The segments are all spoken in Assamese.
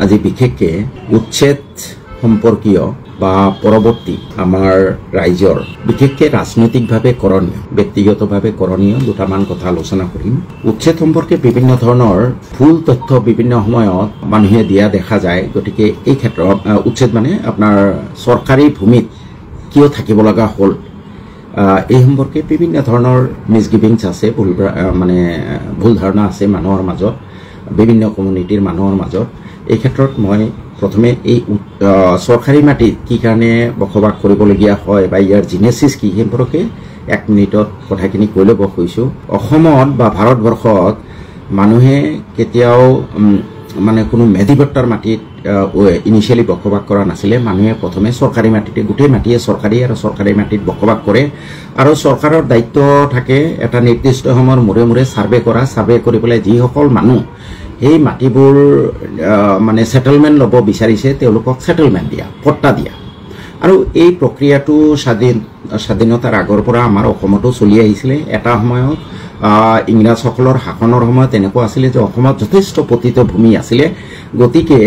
আজি বিশেষকৈ উচ্ছেদ সম্পৰ্কীয় বা পৰৱৰ্তী আমাৰ ৰাইজৰ বিশেষকৈ ৰাজনৈতিকভাৱে কৰণীয় ব্যক্তিগতভাৱে কৰণীয় দুটামান কথা আলোচনা কৰিম। উচ্ছেদ সম্পৰ্কে বিভিন্ন ধৰণৰ ভুল তথ্য বিভিন্ন সময়ত মানুহে দিয়া দেখা যায়। গতিকে এই ক্ষেত্ৰত উচ্ছেদ মানে আপোনাৰ চৰকাৰী ভূমিত কিয় থাকিব লগা হ'ল এই সম্পৰ্কে বিভিন্ন ধৰণৰ মিছগিভিংছ আছে, ভুল ধাৰণা আছে মানুহৰ মাজত, বিভিন্ন কমিউনিটিৰ মানুহৰ মাজত। এই ক্ষেত্ৰত মই প্ৰথমে এই চৰকাৰী মাটিত কি কাৰণে বসবাস কৰিবলগীয়া হয় বা ইয়াৰ জিনেচিছ কি সম্পৰ্কে 1 মিনিটত কথাখিনি কৈ ল'ব খুজিছোঁ। অসমত বা ভাৰতবৰ্ষত মানুহে কেতিয়াও কোনো মেধিপট্টাৰ মাটিত ইনিচিয়েলি বসবাস কৰা নাছিলে। মানুহে প্ৰথমে চৰকাৰী মাটিতে, গোটেই মাটিয়ে চৰকাৰী আৰু চৰকাৰী মাটিত বসবাস কৰে আৰু চৰকাৰৰ দায়িত্ব থাকে এটা নিৰ্দিষ্ট সময়ৰ মূৰে মূৰে ছাৰ্ভে কৰা। ছাৰ্ভে কৰি পেলাই যিসকল মানুহ সেই মাটিবোৰ সেটেলমেণ্ট ল'ব বিচাৰিছে তেওঁলোকক সেটেলমেণ্ট দিয়া, পট্টা দিয়া। আৰু এই প্ৰক্ৰিয়াটো স্বাধীনতাৰ আগৰ পৰা আমাৰ অসমতো চলি আহিছিলে। এটা সময়ত ইংৰাজসকলৰ শাসনৰ সময়ত এনেকুৱা আছিলে যে অসমত যথেষ্ট পতিত ভূমি আছিলে। গতিকে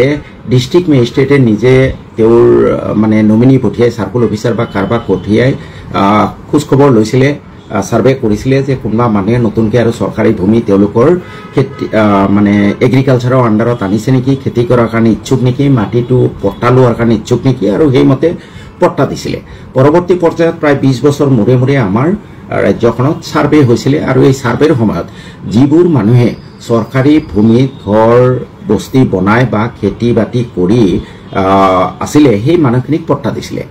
ডিষ্ট্ৰিক্ট মেজিষ্ট্ৰেটে নিজে তেওঁৰ নমিনী পঠিয়াই, চাৰ্কুল অফিচাৰ বা কাৰোবাক পঠিয়াই খোজখবৰ লৈছিলে, ছাৰ্ভে কৰিছিলে যে কোনোবা মানুহে নতুনকৈ আৰু চৰকাৰী ভূমি তেওঁলোকৰ খেতি এগ্ৰিকালচাৰৰ আণ্ডাৰত আনিছে নেকি, খেতি কৰাৰ কাৰণে ইচ্ছুক নেকি, মাটিটো পট্টা লোৱাৰ কাৰণে ইচ্ছুক নেকি, আৰু সেইমতে পট্টা দিছিলে। পৰৱৰ্তী পৰ্যায়ত প্ৰায় 20 বছৰ মূৰে মূৰে আমাৰ ৰাজ্যখনত ছাৰ্ভে হৈছিলে আৰু এই ছাৰ্ভেৰ সময়ত যিবোৰ মানুহে চৰকাৰী ভূমিত ঘৰ বস্তি বনাই বা খেতি বাতি কৰি আছিলে সেই মানুহখিনিক পট্টা দিছিলে।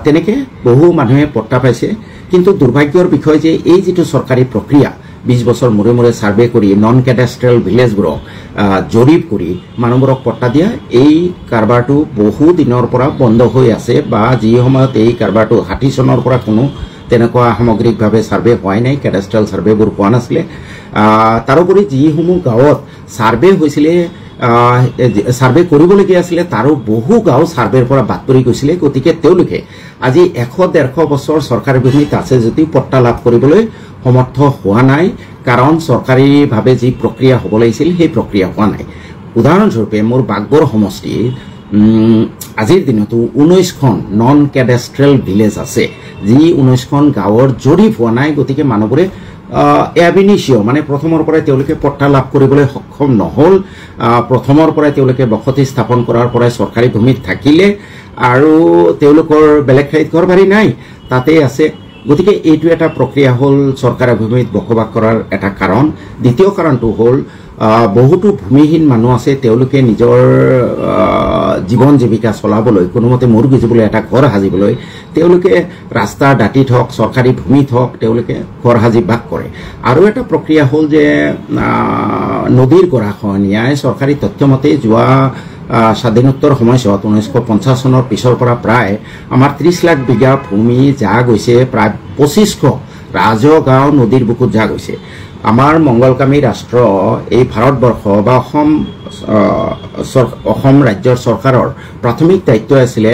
তেনেকৈ বহু মানুহে পট্টা পাইছে। কিন্তু দুৰ্ভাগ্যৰ বিষয় যে এই যিটো চৰকাৰী প্ৰক্ৰিয়া 20 বছৰ মূৰে মূৰে ছাৰ্ভে কৰি নন কেডাষ্ট্ৰেল ভিলেজবোৰক জৰীপ কৰি মানুহবোৰক পট্টা দিয়া, এই কাৰবাৰটো বহু দিনৰ পৰা বন্ধ হৈ আছে বা যি সময়ত এই কাৰবাৰটো 60 চনৰ পৰা কোনো তেনেকুৱা সামগ্ৰিকভাৱে ছাৰ্ভে হোৱাই নাই, কেডাষ্ট্ৰেল ছাৰ্ভেবোৰ হোৱা নাছিলে। তাৰোপৰি যিসমূহ গাঁৱত ছাৰ্ভে হৈছিলে, ছাৰ্ভে কৰিবলগীয়া আছিলে, তাৰো বহু গাঁও ছাৰ্ভেৰ পৰা বাদ পৰি গৈছিলে। গতিকে তেওঁলোকে আজি 100-150 বছৰ চৰকাৰী ভূমিত আছে যদিও পট্টা লাভ কৰিবলৈ সমৰ্থ হোৱা নাই, কাৰণ চৰকাৰীভাৱে যি প্ৰক্ৰিয়া হ'ব লাগিছিল সেই প্ৰক্ৰিয়া হোৱা নাই। উদাহৰণস্বৰূপে মোৰ বাগবৰ সমষ্টিৰ আজিৰ দিনতো 19খন নন কেডাষ্ট্ৰেল ভিলেজ আছে, যি 19খন গাঁৱৰ জৰীপ হোৱা নাই। গতিকে মানুহবোৰে এবিনিচিঅ প্ৰথমৰ পৰাই তেওঁলোকে পট্টা লাভ কৰিবলৈ সক্ষম নহ'ল। প্ৰথমৰ পৰাই তেওঁলোকে বসতি স্থাপন কৰাৰ পৰাই চৰকাৰী ভূমিত থাকিলে আৰু তেওঁলোকৰ বেলেগ ঠাইত ঘৰ বাৰী নাই, তাতেই আছে। গতিকে এইটো এটা প্ৰক্ৰিয়া হ'ল চৰকাৰী ভূমিত বসবাস কৰাৰ এটা কাৰণ। দ্বিতীয় কাৰণটো হ'ল বহুতো ভূমিহীন মানুহ আছে, তেওঁলোকে নিজৰ জীৱন জীৱিকা চলাবলৈ, কোনোমতে মূৰ গুজিবলৈ, এটা ঘৰ সাজিবলৈ তেওঁলোকে ৰাস্তাৰ দাঁতিত হওক চৰকাৰী ভূমিত হওক তেওঁলোকে ঘৰ সাজি বাস কৰে। আৰু এটা প্ৰক্ৰিয়া হ'ল যে নদীৰ গৰাখহনীয়াই চৰকাৰী তথ্যমতে যোৱা স্বাধীনোত্তৰ সময়ছোৱাত 1950 চনৰ পিছৰ পৰা প্ৰায় আমাৰ 30 লাখ বিঘা ভূমি যা গৈছে, প্ৰায় 2500 ৰাজহুৱা গাঁও নদীৰ বুকুত যা গৈছে। আমাৰ মংগলকামী ৰাষ্ট্ৰ এই ভাৰতবৰ্ষ বা অসম ৰাজ্যৰ চৰকাৰৰ প্ৰাথমিক দায়িত্ব আছিলে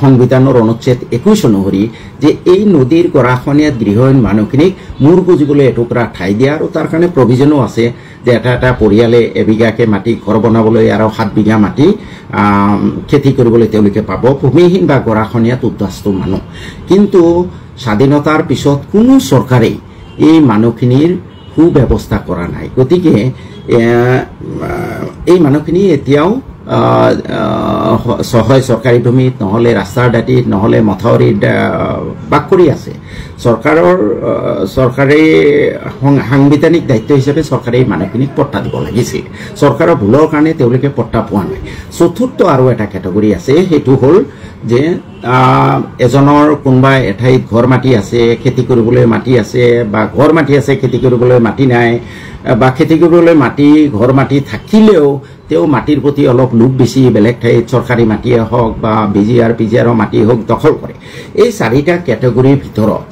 সংবিধানৰ অনুচ্ছেদ 21 অনুসৰি যে এই নদীৰ গৰাখহনীয়াত গৃহহীন মানুহখিনিক মূৰ গুজিবলৈ এটুকুৰা ঠাই দিয়া, আৰু তাৰ কাৰণে প্ৰভিজনো আছে যে এটা পৰিয়ালে এবিঘাকে মাটি ঘৰ বনাবলৈ আৰু 7 বিঘা মাটি খেতি কৰিবলৈ তেওঁলোকে পাব, ভূমিহীন বা গৰাখহনীয়াত উদ্বাস্তু মানুহ। কিন্তু স্বাধীনতাৰ পিছত কোনো চৰকাৰেই এই মানুহখিনিৰ সুব্যৱস্থা কৰা নাই। গতিকে এই মানুহখিনি এতিয়াও হয় চৰকাৰী ভূমিত, নহ'লে ৰাস্তাৰ দাঁতিত, নহ'লে মথাউৰিত বাস কৰি আছে। চৰকাৰে সাংবিধানিক দায়িত্ব হিচাপে চৰকাৰে এই মানুহখিনিক পট্টা দিব লাগিছিল। চৰকাৰৰ ভুলৰ কাৰণে তেওঁলোকে পট্টা পোৱা নাই। চতুৰ্থ আৰু এটা কেটেগৰী আছে, সেইটো হ'ল যে এজনৰ কোনোবা এঠাইত ঘৰ মাটি আছে, খেতি কৰিবলৈ মাটি আছে, বা ঘৰ মাটি আছে খেতি কৰিবলৈ মাটি নাই, বা খেতি কৰিবলৈ মাটি ঘৰ মাটি থাকিলেও তেওঁ মাটিৰ প্ৰতি অলপ লোভ বেছি, বেলেগ ঠাইত চৰকাৰী মাটিয়ে হওক বা BGR PGRৰ মাটি হওক দখল কৰে। এই 4টা কেটেগৰীৰ ভিতৰত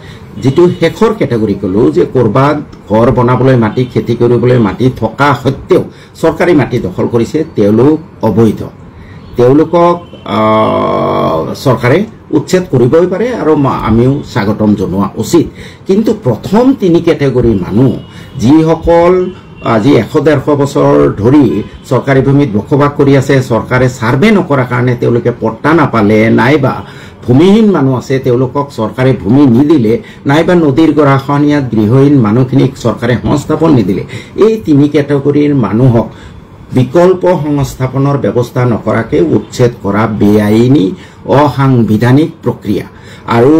যিটো শেষৰ কেটেগৰী ক'লো যে ক'ৰবাত ঘৰ বনাবলৈ মাটি, খেতি কৰিবলৈ মাটি থকা সত্ত্বেও চৰকাৰী মাটি দখল কৰিছে, তেওঁলোক অবৈধ। তেওঁলোকক চৰকাৰে উচ্ছেদ কৰিবই পাৰে আৰু আমিও স্বাগতম জনোৱা উচিত। কিন্তু প্ৰথম 3 কেটেগৰীৰ মানুহ যিসকল আজি 100-150 বছৰ ধৰি চৰকাৰী ভূমিত বসবাস কৰি আছে চৰকাৰে সাৰ্ভে নকৰাৰ কাৰণে তেওঁলোকে পট্টা নাপালে নাইবা ভূমিহীন মানুহ আছে তেওঁলোকক চৰকাৰে ভূমি নিদিলে নাইবা নদীৰ গৰাখহনীয়াত গৃহহীন মানুহখিনিক চৰকাৰে সংস্থাপন নিদিলে এই তিনি ক্যাটাগৰীৰ মানুহক বিকল্প সংস্থাপনৰ ব্যৱস্থা নকৰাকে উচ্ছেদ কৰা বেআইনী অসাংবিধানিক প্ৰক্ৰিয়া আৰু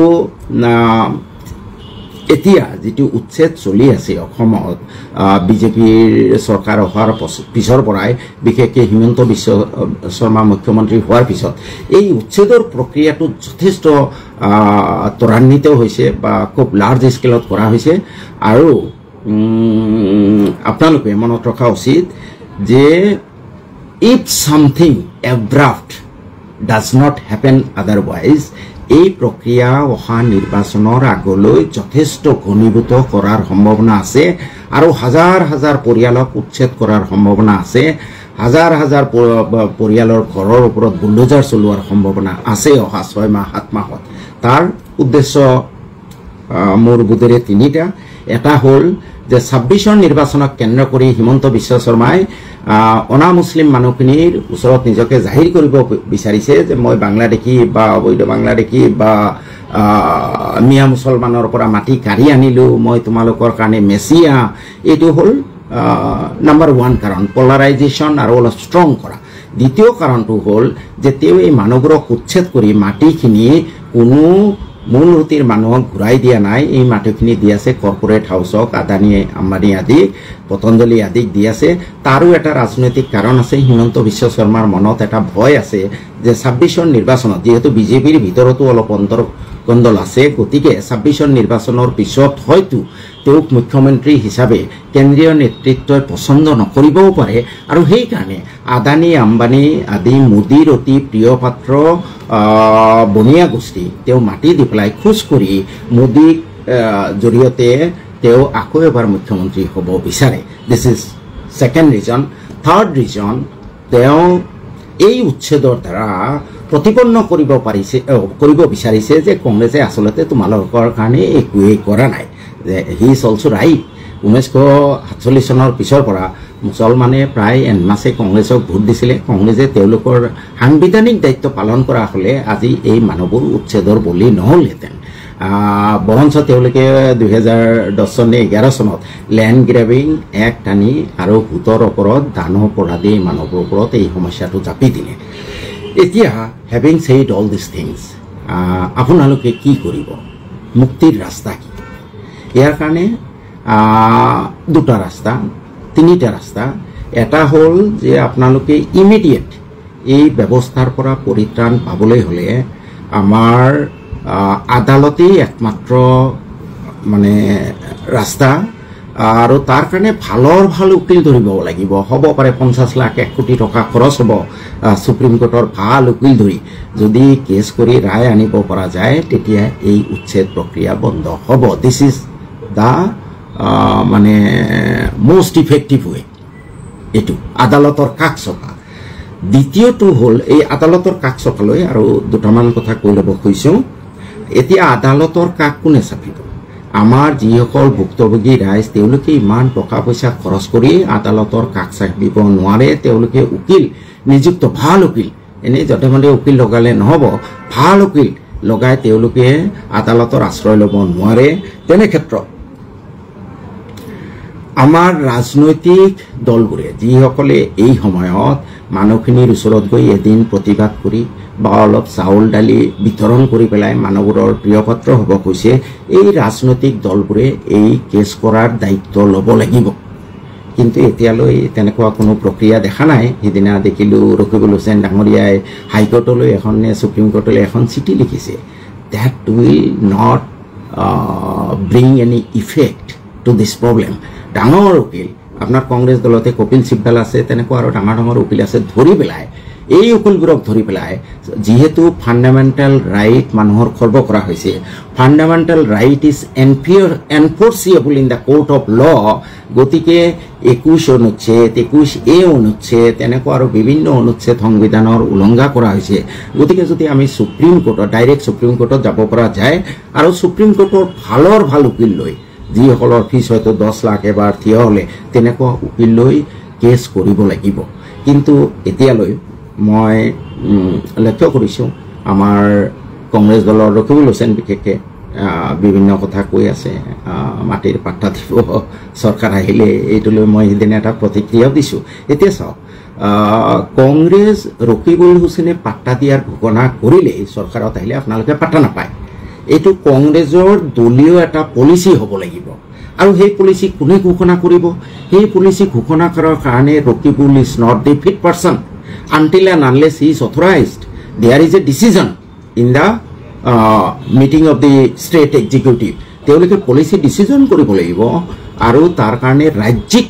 এতিয়া যেটো উচ্ছেদ চলি আছে অসমত বিজেপিৰ চৰকাৰ অহাৰ পিছৰ পৰাই বিশেষকৈ হিমন্ত বিশ্ব শৰ্মা মুখ্যমন্ত্ৰী হোৱাৰ পিছত এই উচ্ছেদৰ প্ৰক্ৰিয়াটো যথেষ্ট ত্বৰান্বিত হৈছে বা খুব লাৰ্জ স্কেলত কৰা হৈছে আৰু আপোনালোকে মনত ৰখা উচিত যে if something abrupt does not happen otherwise এই প্ৰক্ৰিয়া অহা নিৰ্বাচনৰ আগলৈ যথেষ্ট ঘনীভূত কৰাৰ সম্ভাৱনা আছে আৰু হাজাৰ হাজাৰ পৰিয়ালক উচ্ছেদ কৰাৰ সম্ভাৱনা আছে হাজাৰ হাজাৰ পৰিয়ালৰ ঘৰৰ ওপৰত বুলডোজাৰ চলোৱাৰ সম্ভাৱনা আছে অহা 6 মাহ 7 মাহত তাৰ উদ্দেশ্য মোৰ বুধেৰে তিনিটা এটা হ'ল যে 26ৰ নিৰ্বাচনক কেন্দ্ৰ কৰি হিমন্ত বিশ্ব শৰ্মাই অনা মুছলিম মানুহখিনিৰ ওচৰত নিজকে জাহিৰ কৰিব বিচাৰিছে যে মই বাংলাদেশী বা অবৈধ বাংলাদেশী বা মিয়া মুছলমানৰ পৰা মাটি কাঢ়ি আনিলো মই তোমালোকৰ কাৰণে মেছিয়া এইটো হ'ল নাম্বাৰ 1 কাৰণ পলাৰাইজেশ্যন আৰু অলপ ষ্ট্ৰং কৰা দ্বিতীয় কাৰণটো হ'ল যে তেওঁ এই মানুহবোৰক উচ্ছেদ কৰি মাটিখিনি কোনো মূল হুতিৰ মানুহক ঘূৰাই দিয়া নাই এই মাটিখিনি দি আছে কৰ্পোৰেট হাউসক আদানী আম্বানী আদি পতঞ্জলি আদিক দি আছে তাৰো এটা ৰাজনৈতিক কাৰণ আছে হিমন্ত বিশ্ব শৰ্মাৰ মনত এটা ভয় আছে যে 26ৰ নিৰ্বাচনত যেহেতু বিজেপিৰ ভিতৰতো অলপ অন্তৰ্গণ্ডল আছে গতিকে 26ৰ নিৰ্বাচনৰ পিছত হয়তো তেওঁক মুখ্যমন্ত্ৰী হিচাপে কেন্দ্ৰীয় নেতৃত্বই পছন্দ নকৰিবও পাৰে আৰু সেই কাৰণে আদানী আম্বানী আদি মোদীৰ অতি প্ৰিয় পাত্ৰ বনিয়া গোষ্ঠী তেওঁ মাটি দি পেলাই খুজ কৰি মোদীক জৰিয়তে তেওঁ আকৌ এবাৰ মুখ্যমন্ত্ৰী হ'ব বিচাৰে this is second reason third reason তেওঁ এই উচ্ছেদৰ দ্বাৰা প্ৰতিপন্ন কৰিব বিচাৰিছে যে কংগ্ৰেছে আসলতে তোমালোকৰ কাৰণে একোৱেই কৰা নাই হি ইজ অলসো ৰাইট 1947 চনৰ পিছৰ পৰা মুছলমানে প্ৰায় এনমাছে কংগ্ৰেছক ভোট দিছিলে কংগ্ৰেছে তেওঁলোকৰ সাংবিধানিক দায়িত্ব পালন কৰা হলে আজি এই মানুহবোৰ উচ্ছেদৰ বলি নহলহেঁতেন বৰঞ্চ তেওঁলোকে 2010 চন 11 চনত ল্যান্ড গ্ৰেবিং এক্ট আনি আৰু ভোটৰ ওপৰত দান অপৰাধী মানুহৰ ওপৰত এই সমস্যাটো জাপি দিলে এতিয়া having said all this things আপোনালোকে কি কৰিব মুক্তিৰ ৰাস্তা কি ইয়াৰ কাৰণে দুটা ৰাস্তা তিনিটা ৰাস্তা এটা হ'ল যে আপোনালোকে ইমিডিয়েট এই ব্যৱস্থাৰ পৰা পৰিত্ৰাণ পাবলৈ হলে আমাৰ আদালতেই একমাত্ৰ মানে ৰাস্তা আৰু তাৰ কাৰণে ভাল উকিল ধৰিব লাগিব হ'ব পাৰে 50 লাখ 1 কোটি টকা খৰচ হ'ব সুপ্ৰিম কোৰ্টৰ ভাল উকিল ধৰি যদি কেছ কৰি ৰায় আনিব পৰা যায় তেতিয়া এই উচ্ছেদ প্ৰক্ৰিয়া বন্ধ হ'ব দিস ইজ দা মানে মোস্ট ইফেক্টিভ ওয়ে এটু আদালতৰ কাষ চপা দ্বিতীয়টো হ'ল এই আদালতৰ কাষ চপালৈ আৰু দুটামান কথা কৈ ল'ব খুজিছো এতিয়া আদালতৰ কাষ কোনে চাপিব আমাৰ যিসকল ভুক্তভোগী ৰাইজ তেওঁলোকে ইমান টকা পইচা খৰচ কৰি আদালতৰ কাষ চাপিব নোৱাৰে তেওঁলোকে উকিল নিযুক্ত ভাল উকিল এনে যথেমতে উকিল লগালে নহব ভাল উকিল লগাই তেওঁলোকে আদালতৰ আশ্ৰয় ল'ব নোৱাৰে তেনে ক্ষেত্ৰত আমাৰ ৰাজনৈতিক দলবোৰে যিসকলে এই সময়ত মানুহখিনিৰ ওচৰত গৈ এদিন প্ৰতিবাদ কৰি বা অলপ চাউল ডালি বিতৰণ কৰি পেলাই মানুহবোৰৰ প্ৰিয়পাত্ৰ হ'ব কৈছে এই ৰাজনৈতিক দলবোৰে এই কেছ কৰাৰ দায়িত্ব ল'ব লাগিব কিন্তু এতিয়ালৈ তেনেকুৱা কোনো প্ৰক্ৰিয়া দেখা নাই সিদিনা দেখিলো ৰকিবুল হুছেইন ডাঙৰীয়াই হাইকোৰ্টলৈ এখন নে সুপ্ৰিম কোৰ্টলৈ এখন চিঠি লিখিছে that will not bring any effect to this problem ডাঙৰ উকিল আপোনাৰ কংগ্ৰেছ দলতে কপিল সিব্বাল আছে তেনেকুৱা আৰু ডাঙৰ উকিল আছে ধৰি পেলাই এই উকিলবোৰক ধৰি পেলাই যেহেতু ফান্ডামেন্টাল ৰাইট মানুহৰ খৰ্ব কৰা হৈছে fundamental right is enforceable in the court of law গতিকে 21 অনুচ্ছেদ 21A অনুচ্ছেদ তেনেকুৱা আৰু বিভিন্ন অনুচ্ছেদ সংবিধানৰ উলংঘা কৰা হৈছে গতিকে যদি আমি সুপ্ৰিম কোৰ্টত ডাইৰেক্ট সুপ্ৰিম কোৰ্টত যাব পৰা যায় আৰু সুপ্ৰিম কোৰ্টৰ ভাল উকিল লৈ যিসকলৰ ফিজ হয়তো 10 লাখ এবাৰ থিয় হ'লে তেনেকুৱা উকিল লৈ কেছ কৰিব লাগিব। কিন্তু এতিয়ালৈ মই লক্ষ্য কৰিছোঁ আমাৰ কংগ্ৰেছ দলৰ ৰকিবুল হুছেইন বিশেষকৈ বিভিন্ন কথা কৈ আছে, মাটিৰ পাট্টা দিব চৰকাৰ আহিলে, এইটো লৈ মই সেইদিনা এটা প্ৰতিক্ৰিয়াও দিছোঁ। এতিয়া চাওক, কংগ্ৰেছ ৰকিবুল হুছেইনে পাট্টা দিয়াৰ ঘোষণা কৰিলেই চৰকাৰত আহিলে আপোনালোকে পাট্টা নাপায়। এইটো কংগ্ৰেছৰ দলীয় এটা পলিচি হ'ব লাগিব, আৰু সেই পলিচি কোনে ঘোষণা কৰিব? সেই পলিচি ঘোষণা কৰাৰ কাৰণে Rakibul is not the fit person until and unless he is authorized. There is a decision in the meeting of the state executive. তেওঁলোকে পলিচি ডিচিজন কৰিব লাগিব, আৰু তাৰ কাৰণে ৰাজ্যিক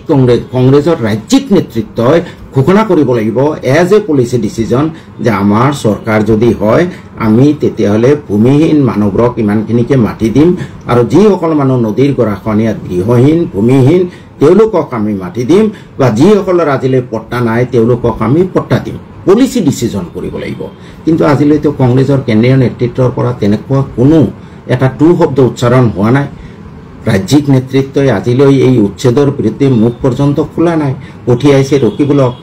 কংগ্ৰেছৰ ৰাজ্যিক নেতৃত্বই ঘোষণা কৰিব লাগিব এজ এ পলিচি ডিচিজন যে আমাৰ চৰকাৰ যদি হয় আমি তেতিয়াহ'লে ভূমিহীন মানুহবোৰক ইমানখিনিকে মাটি দিম, আৰু যিসকল মানুহ নদীৰ গৰাখহনীয়াত গৃহহীন ভূমিহীন তেওঁলোকক আমি মাটি দিম, বা যিসকলৰ আজিলৈ পট্টা নাই তেওঁলোকক আমি পট্টা দিম। পলিচি ডিচিজন কৰিব লাগিব। কিন্তু আজিলৈতো কংগ্ৰেছৰ কেন্দ্ৰীয় নেতৃত্বৰ পৰা তেনেকুৱা কোনো এটা শব্দ উচ্চাৰণ হোৱা নাই। ৰাজ্যিক নেতৃত্বই আজিলৈ এই উচ্ছেদৰ বিৰুদ্ধে মুখ পৰ্যন্ত খোলা নাই। পঠিয়াইছে ৰকিবুলক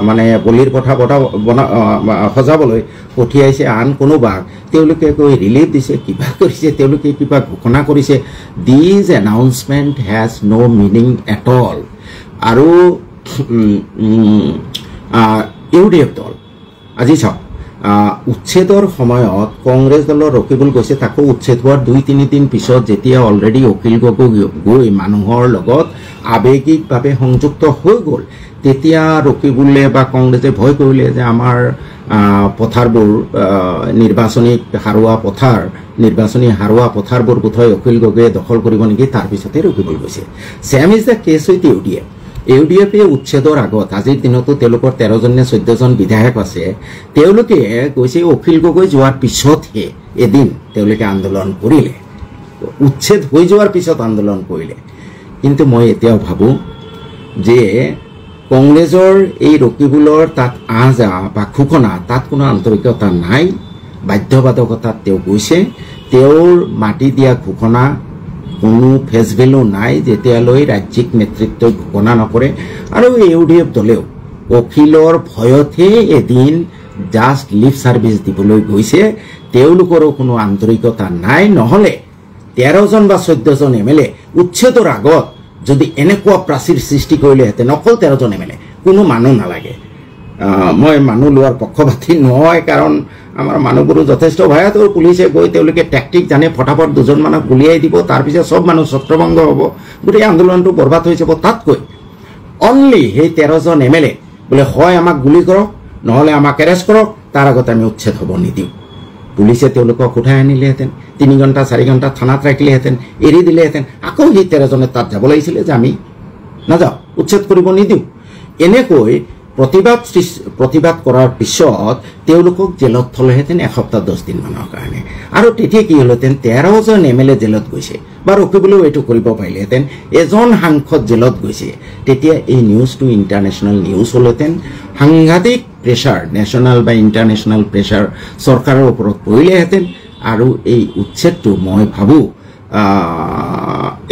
মানে বলিৰ কথা সজাবলৈ, পঠিয়াইছে আন কোনোবাক, তেওঁলোকে গৈ ৰিলিফ দিছে, কিবা কৰিছে, তেওঁলোকে কিবা ঘোষণা কৰিছে। This announcement has no' meaning at all. আৰু ইউডিএফ দল আজি চাওক, উচ্ছেদৰ সময়ত কংগ্ৰেছ দলৰ ৰকিবুল গৈছে, তাকো উচ্ছেদ হোৱাৰ 2-3 দিন পিছত যেতিয়া অলৰেডি অখিল গগৈ গৈ মানুহৰ লগত আৱেগিকভাৱে সংযুক্ত হৈ গ'ল, তেতিয়া ৰকিবুলে বা কংগ্ৰেছে ভয় কৰিলে যে আমাৰ পথাৰবোৰ নিৰ্বাচনী হাৰুৱা পথাৰবোৰ বোধহয় অখিল গগৈয়ে দখল কৰিব নেকি, তাৰপিছতে ৰকিবুল গৈছে। Same is the case with UDF. ইউডিএফে উচ্ছেদৰ আগত আজিৰ দিনতো তেওঁলোকৰ 13জন নে 14জন বিধায়ক আছে, তেওঁলোকে কৈছে অখিল গগৈ যোৱাৰ পিছতহে এদিন তেওঁলোকে আন্দোলন কৰিলে, উচ্ছেদ হৈ যোৱাৰ পিছত আন্দোলন কৰিলে। কিন্তু মই এতিয়াও ভাবোঁ যে কংগ্ৰেছৰ এই ৰকিবুলৰ তাত আহ-যাহ বা ঘোষণা, তাত কোনো আন্তৰিকতা নাই, বাধ্যবাধকতাত তেওঁ গৈছে। তেওঁৰ মাটি দিয়া ঘোষণা কোনো ফেচ ভেলু নাই যেতিয়ালৈ ৰাজ্যিক নেতৃত্বই ঘোষণা নকৰে। আৰু ইউডিএফ দলেও অখিলৰ ভয়তহে এদিন জাষ্ট লিপ ছাৰ্ভিচ দিবলৈ গৈছে, তেওঁলোকৰো কোনো আন্তৰিকতা নাই। নহ'লে 13জন বা 14জন এমএলএ উচ্ছেদৰ আগত যদি এনেকুৱা প্ৰাচীৰ সৃষ্টি কৰিলেহেঁতেন, অকল 13জন এমএলএ, কোনো মানুহ নালাগে। মই মানুহ লোৱাৰ পক্ষপাতী নহয়, কাৰণ আমাৰ মানুহবোৰো যথেষ্ট ভয়াতুৰ। পুলিচে গৈ তেওঁলোকে টেকটিক জানে, ফটাফট 2জন মানুহক গুলিয়াই দিব, তাৰপিছত চব মানুহ ছত্ৰভংগ হ'ব, গোটেই আন্দোলনটো বৰবাদ হৈ যাব। তাতকৈ অনলি সেই 13জন এমএলএ বোলে হয় আমাক গুলি কৰক, নহ'লে আমাক এৰেষ্ট কৰক, তাৰ আগত আমি উচ্ছেদ হ'ব নিদিওঁ। পুলিচে তেওঁলোকক উঠাই আনিলেহেঁতেন, 3 ঘণ্টা 4 ঘণ্টা থানাত ৰাখিলেহেঁতেন, এৰি দিলেহেঁতেন। আকৌ সেই 13জনে তাত যাব লাগিছিলে যে আমি নাযাওঁ, উচ্ছেদ কৰিব নিদিওঁ। এনেকৈ প্ৰতিবাদ কৰাৰ পিছত তেওঁলোকক জেলত থলেহেঁতেন 1 সপ্তাহ 10 দিন মানৰ কাৰণে। আৰু তেতিয়া কি হ'লহেঁতেন, 13জন এমএলএ জেলত গৈছে, বা ৰকিবুলেও এইটো কৰিব পাৰিলেহেঁতেন, এজন সাংসদ জেলত গৈছে, তেতিয়া এই নিউজটো ইণ্টাৰনেশ্যনেল নিউজ হ'লহেঁতেন। সাংঘাতিক প্ৰেছাৰ, নেশ্যনেল বা ইণ্টাৰনেশ্যনেল প্ৰেছাৰ চৰকাৰৰ ওপৰত পৰিলেহেঁতেন, আৰু এই উচ্ছেদটো মই ভাবোঁ